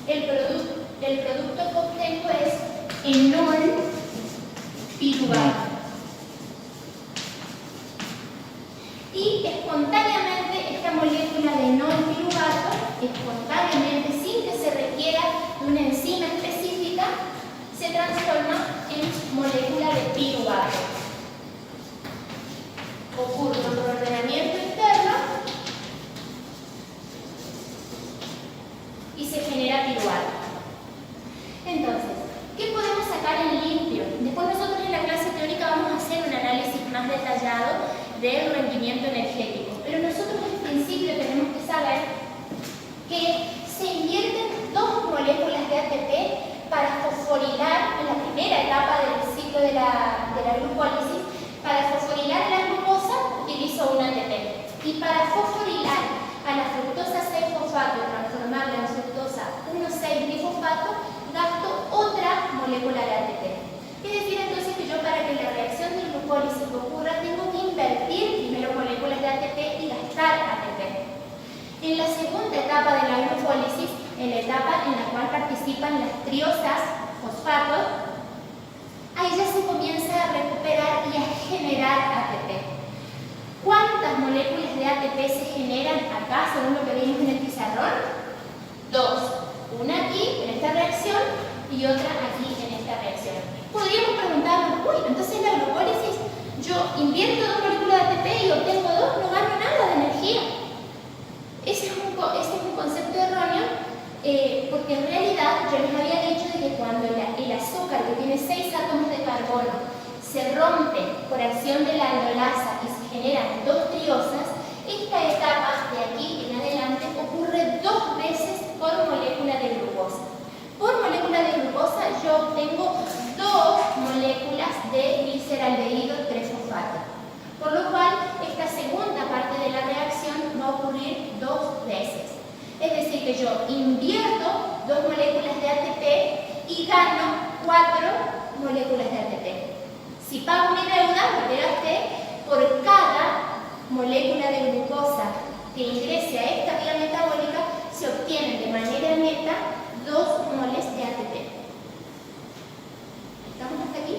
A: El producto que obtengo es enol piruvato. Y espontáneamente esta molécula de enol piruvato, espontáneamente, sin que se requiera de una enzima específica, se transforma en molécula de piruvato. Ocurre un reordenamiento interno y se genera piruvato. Entonces, ¿qué podemos sacar en limpio? Después nosotros en la clase teórica vamos a hacer un análisis más detallado del rendimiento energético. Pero nosotros en principio tenemos que saber que se invierten 2 moléculas de ATP para fosforilar en la primera etapa del ciclo de la glucólisis. Para fosforilar la glucosa utilizo un ATP. Y para fosforilar a la fructosa 6-fosfato y transformarla en fructosa 1,6-difosfato, gasto otra molécula de ATP. Es decir, entonces que yo para que la reacción de glucólisis ocurra tengo que invertir primero moléculas de ATP y gastar ATP. En la segunda etapa de la glucólisis, en la etapa en la cual participan las triosas fosfatos, ahí ya se comienza a recuperar y a generar ATP. ¿Cuántas moléculas de ATP se generan acá, según lo que vimos en el pizarrón? 2. Una aquí, en esta reacción, y otra aquí, en esta reacción. Podríamos preguntarnos, uy, entonces la glucólisis, yo invierto 2 moléculas de ATP y obtengo 2, no gano nada de energía. Ese es un concepto erróneo, porque en realidad yo les había dicho de que cuando el azúcar, que tiene 6 átomos de carbono, se rompe por acción de la aldolasa y se generan 2 triosas, esta etapa de aquí en adelante ocurre 2 veces por molécula de glucosa. Por molécula de glucosa yo obtengo 2 moléculas de gliceraldehído 3-fosfato. Por lo cual, esta segunda parte de la reacción va a ocurrir 2 veces. Es decir, que yo invierto 2 moléculas de ATP y gano 4 moléculas de ATP. Si pago mi deuda, lo que gasté, por cada molécula de glucosa que ingrese a esta vía metabólica, se obtienen de manera neta 2 moles de ATP. ¿Estamos hasta aquí?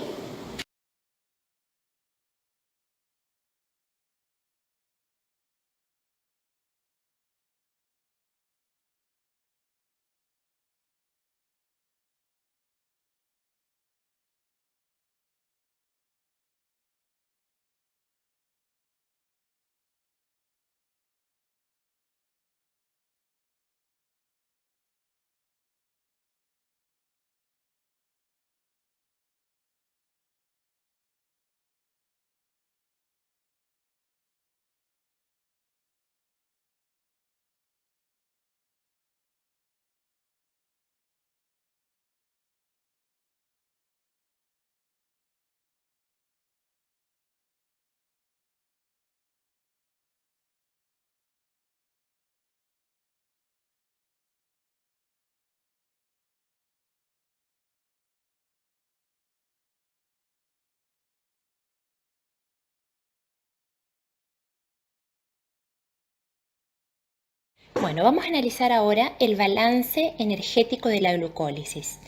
A: Bueno, vamos a analizar ahora el balance energético de la glucólisis.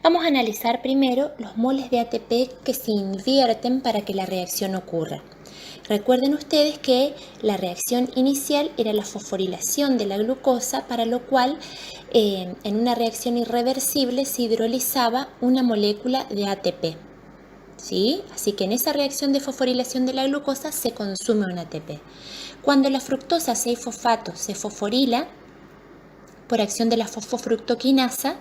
A: Vamos a analizar primero los moles de ATP que se invierten para que la reacción ocurra. Recuerden ustedes que la reacción inicial era la fosforilación de la glucosa, para lo cual en una reacción irreversible se hidrolizaba una molécula de ATP. ¿Sí? Así que en esa reacción de fosforilación de la glucosa se consume un ATP. Cuando la fructosa 6-fosfato se fosforila por acción de la fosfofructoquinasa,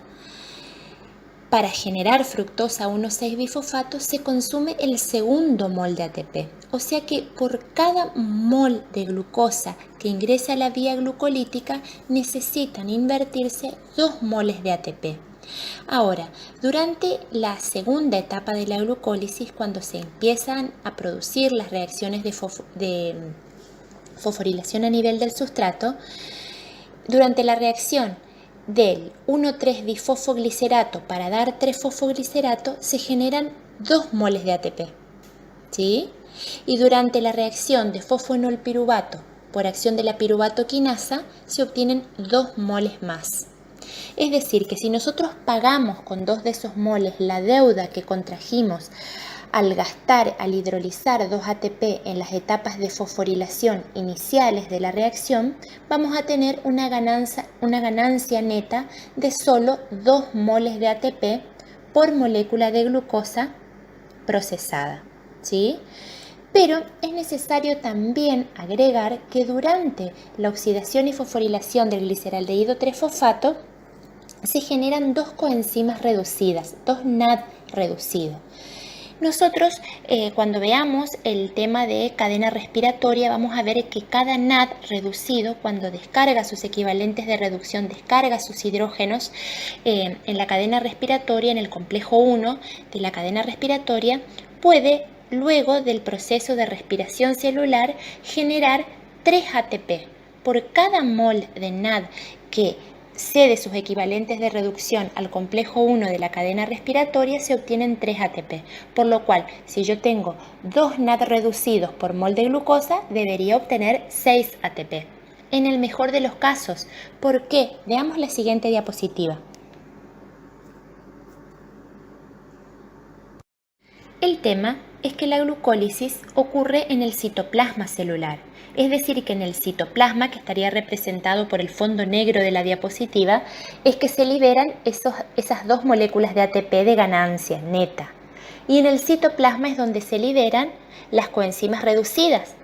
A: para generar fructosa 1,6-bifosfato se consume el segundo mol de ATP. O sea que por cada mol de glucosa que ingresa a la vía glucolítica necesitan invertirse 2 moles de ATP. Ahora, durante la segunda etapa de la glucólisis, cuando se empiezan a producir las reacciones de fosforilación a nivel del sustrato, durante la reacción del 1,3-bifosfoglicerato para dar 3-fosfoglicerato se generan 2 moles de ATP. ¿Sí? Y durante la reacción de fosfoenolpiruvato por acción de la piruvatoquinasa se obtienen 2 moles más. Es decir, que si nosotros pagamos con 2 de esos moles la deuda que contrajimos al hidrolizar 2 ATP en las etapas de fosforilación iniciales de la reacción, vamos a tener una ganancia neta de solo 2 moles de ATP por molécula de glucosa procesada. ¿Sí? Pero es necesario también agregar que durante la oxidación y fosforilación del gliceraldehído 3-fosfato se generan 2 coenzimas reducidas, 2 NAD reducidos. Nosotros cuando veamos el tema de cadena respiratoria vamos a ver que cada NAD reducido, cuando descarga sus equivalentes de reducción, descarga sus hidrógenos en la cadena respiratoria, en el complejo 1 de la cadena respiratoria, puede luego del proceso de respiración celular generar 3 ATP. Por cada mol de NAD que cede sus equivalentes de reducción al complejo 1 de la cadena respiratoria se obtienen 3 ATP, por lo cual si yo tengo 2 NAD reducidos por mol de glucosa debería obtener 6 ATP. En el mejor de los casos, ¿por qué? Veamos la siguiente diapositiva. El tema es que la glucólisis ocurre en el citoplasma celular, es decir, que en el citoplasma, que estaría representado por el fondo negro de la diapositiva, es que se liberan esas 2 moléculas de ATP de ganancia neta. Y en el citoplasma es donde se liberan las coenzimas reducidas.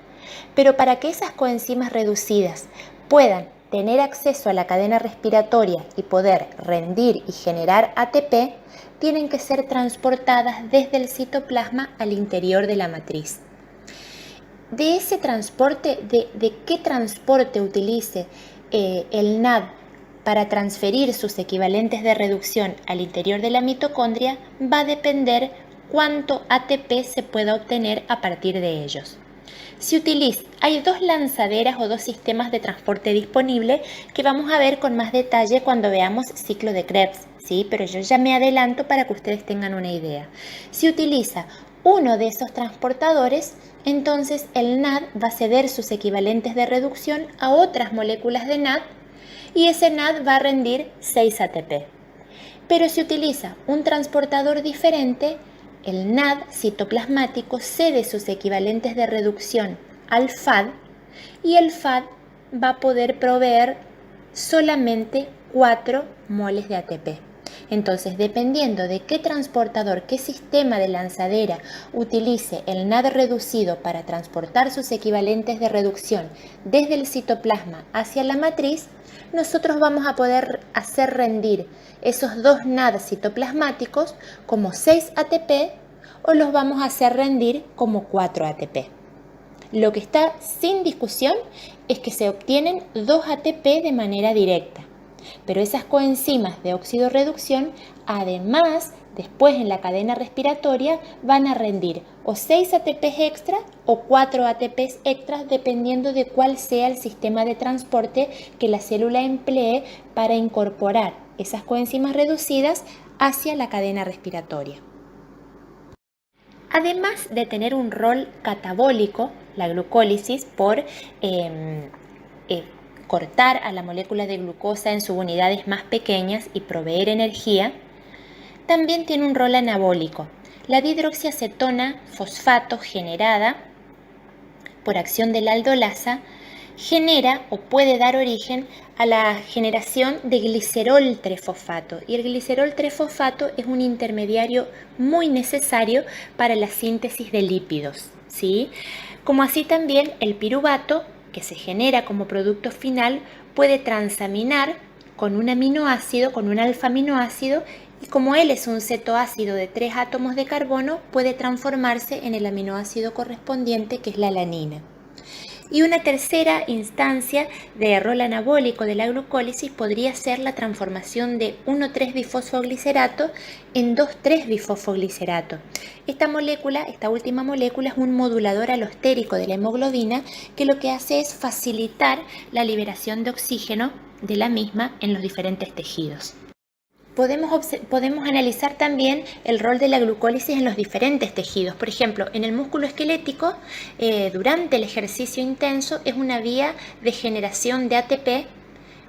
A: Pero para que esas coenzimas reducidas puedan tener acceso a la cadena respiratoria y poder rendir y generar ATP, tienen que ser transportadas desde el citoplasma al interior de la matriz. De ese transporte, de qué transporte utilice el NAD para transferir sus equivalentes de reducción al interior de la mitocondria, va a depender cuánto ATP se pueda obtener a partir de ellos. Hay 2 lanzaderas o 2 sistemas de transporte disponibles que vamos a ver con más detalle cuando veamos ciclo de Krebs, ¿sí? Pero yo ya me adelanto para que ustedes tengan una idea. Si utiliza uno de esos transportadores, entonces el NAD va a ceder sus equivalentes de reducción a otras moléculas de NAD y ese NAD va a rendir 6 ATP. Pero si utiliza un transportador diferente, el NAD citoplasmático cede sus equivalentes de reducción al FAD y el FAD va a poder proveer solamente 4 moles de ATP. Entonces, dependiendo de qué transportador, qué sistema de lanzadera utilice el NAD reducido para transportar sus equivalentes de reducción desde el citoplasma hacia la matriz, nosotros vamos a poder hacer rendir esos 2 NAD citoplasmáticos como 6 ATP o los vamos a hacer rendir como 4 ATP. Lo que está sin discusión es que se obtienen 2 ATP de manera directa. Pero esas coenzimas de oxidorreducción, además, después en la cadena respiratoria, van a rendir o 6 ATPs extra o 4 ATPs extras, dependiendo de cuál sea el sistema de transporte que la célula emplee para incorporar esas coenzimas reducidas hacia la cadena respiratoria. Además de tener un rol catabólico, la glucólisis, por cortar a la molécula de glucosa en sus unidades más pequeñas y proveer energía, también tiene un rol anabólico. La dihidroxiacetona fosfato generada por acción de la aldolasa genera o puede dar origen a la generación de glicerol trifosfato. Y el glicerol trifosfato es un intermediario muy necesario para la síntesis de lípidos, ¿sí? Como así también el piruvato, que se genera como producto final, puede transaminar con un aminoácido, con un alfa-aminoácido, y como él es un cetoácido de 3 átomos de carbono, puede transformarse en el aminoácido correspondiente, que es la alanina. Y una tercera instancia de rol anabólico de la glucólisis podría ser la transformación de 1,3-bifosfoglicerato en 2,3-bifosfoglicerato. Esta última molécula es un modulador alostérico de la hemoglobina que lo que hace es facilitar la liberación de oxígeno de la misma en los diferentes tejidos. Podemos analizar también el rol de la glucólisis en los diferentes tejidos. Por ejemplo, en el músculo esquelético, durante el ejercicio intenso, es una vía de generación de ATP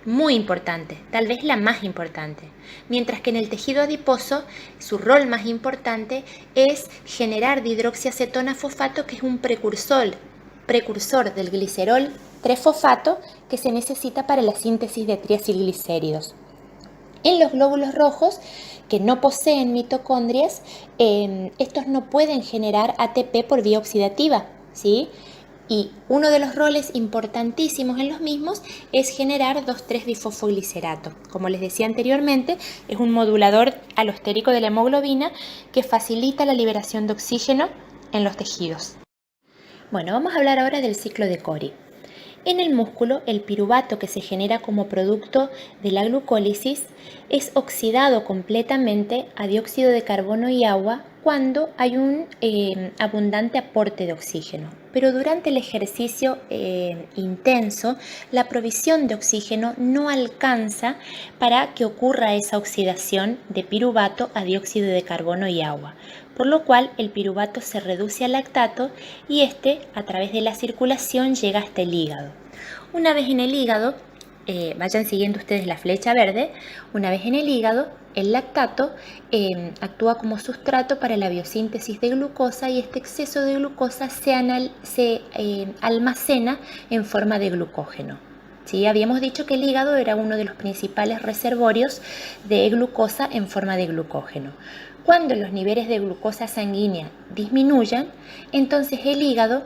A: muy importante, tal vez la más importante. Mientras que en el tejido adiposo, su rol más importante es generar dihidroxiacetona fosfato, que es un precursor del glicerol 3-fosfato que se necesita para la síntesis de triacilglicéridos. En los glóbulos rojos, que no poseen mitocondrias, estos no pueden generar ATP por vía oxidativa, ¿sí? Y uno de los roles importantísimos en los mismos es generar 2,3-bifosfoglicerato. Como les decía anteriormente, es un modulador alostérico de la hemoglobina que facilita la liberación de oxígeno en los tejidos. Bueno, vamos a hablar ahora del ciclo de Cori. En el músculo, el piruvato que se genera como producto de la glucólisis es oxidado completamente a dióxido de carbono y agua cuando hay un abundante aporte de oxígeno. Pero durante el ejercicio intenso, la provisión de oxígeno no alcanza para que ocurra esa oxidación de piruvato a dióxido de carbono y agua, por lo cual el piruvato se reduce a lactato y este, a través de la circulación, llega hasta el hígado. Una vez en el hígado, vayan siguiendo ustedes la flecha verde, una vez en el hígado, el lactato actúa como sustrato para la biosíntesis de glucosa y este exceso de glucosa se almacena en forma de glucógeno. ¿Sí? Habíamos dicho que el hígado era uno de los principales reservorios de glucosa en forma de glucógeno. Cuando los niveles de glucosa sanguínea disminuyan, entonces el hígado,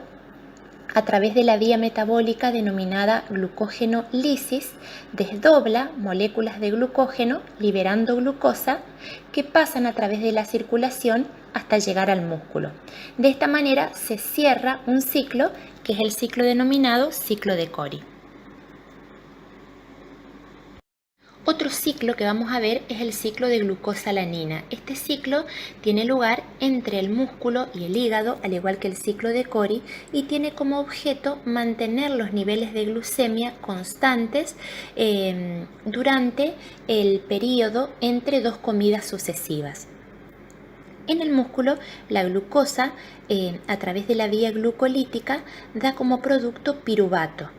A: a través de la vía metabólica denominada glucógeno-lisis, desdobla moléculas de glucógeno liberando glucosa que pasan a través de la circulación hasta llegar al músculo. De esta manera se cierra un ciclo que es el ciclo denominado ciclo de Cori. Otro ciclo que vamos a ver es el ciclo de glucosa-alanina. Este ciclo tiene lugar entre el músculo y el hígado, al igual que el ciclo de Cori, y tiene como objeto mantener los niveles de glucemia constantes durante el periodo entre dos comidas sucesivas. En el músculo, la glucosa, a través de la vía glucolítica, da como producto piruvato.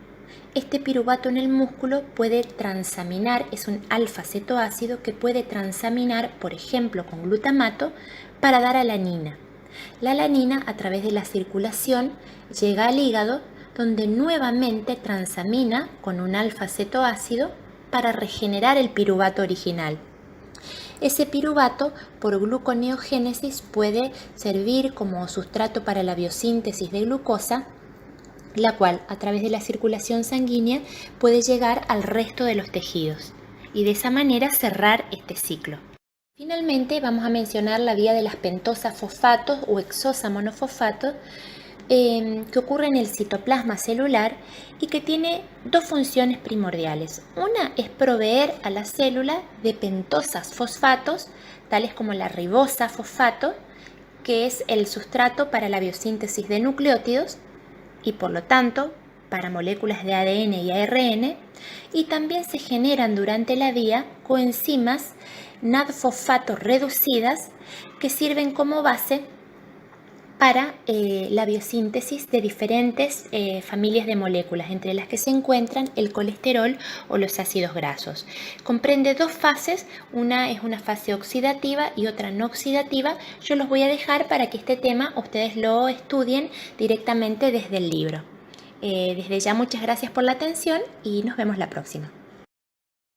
A: Este piruvato en el músculo puede transaminar, es un alfa-cetoácido que puede transaminar, por ejemplo, con glutamato para dar alanina. La alanina, a través de la circulación, llega al hígado, donde nuevamente transamina con un alfa-cetoácido para regenerar el piruvato original. Ese piruvato, por gluconeogénesis, puede servir como sustrato para la biosíntesis de glucosa, la cual a través de la circulación sanguínea puede llegar al resto de los tejidos y de esa manera cerrar este ciclo. Finalmente vamos a mencionar la vía de las pentosas fosfatos o hexosa monofosfato que ocurre en el citoplasma celular y que tiene dos funciones primordiales. Una es proveer a la célula de pentosas fosfatos, tales como la ribosa fosfato, que es el sustrato para la biosíntesis de nucleótidos, y por lo tanto para moléculas de ADN y ARN, y también se generan durante la vía coenzimas NAD-fosfato reducidas que sirven como base para la biosíntesis de diferentes familias de moléculas, entre las que se encuentran el colesterol o los ácidos grasos. Comprende dos fases, una es una fase oxidativa y otra no oxidativa. Yo los voy a dejar para que este tema ustedes lo estudien directamente desde el libro. Desde ya muchas gracias por la atención y nos vemos la próxima.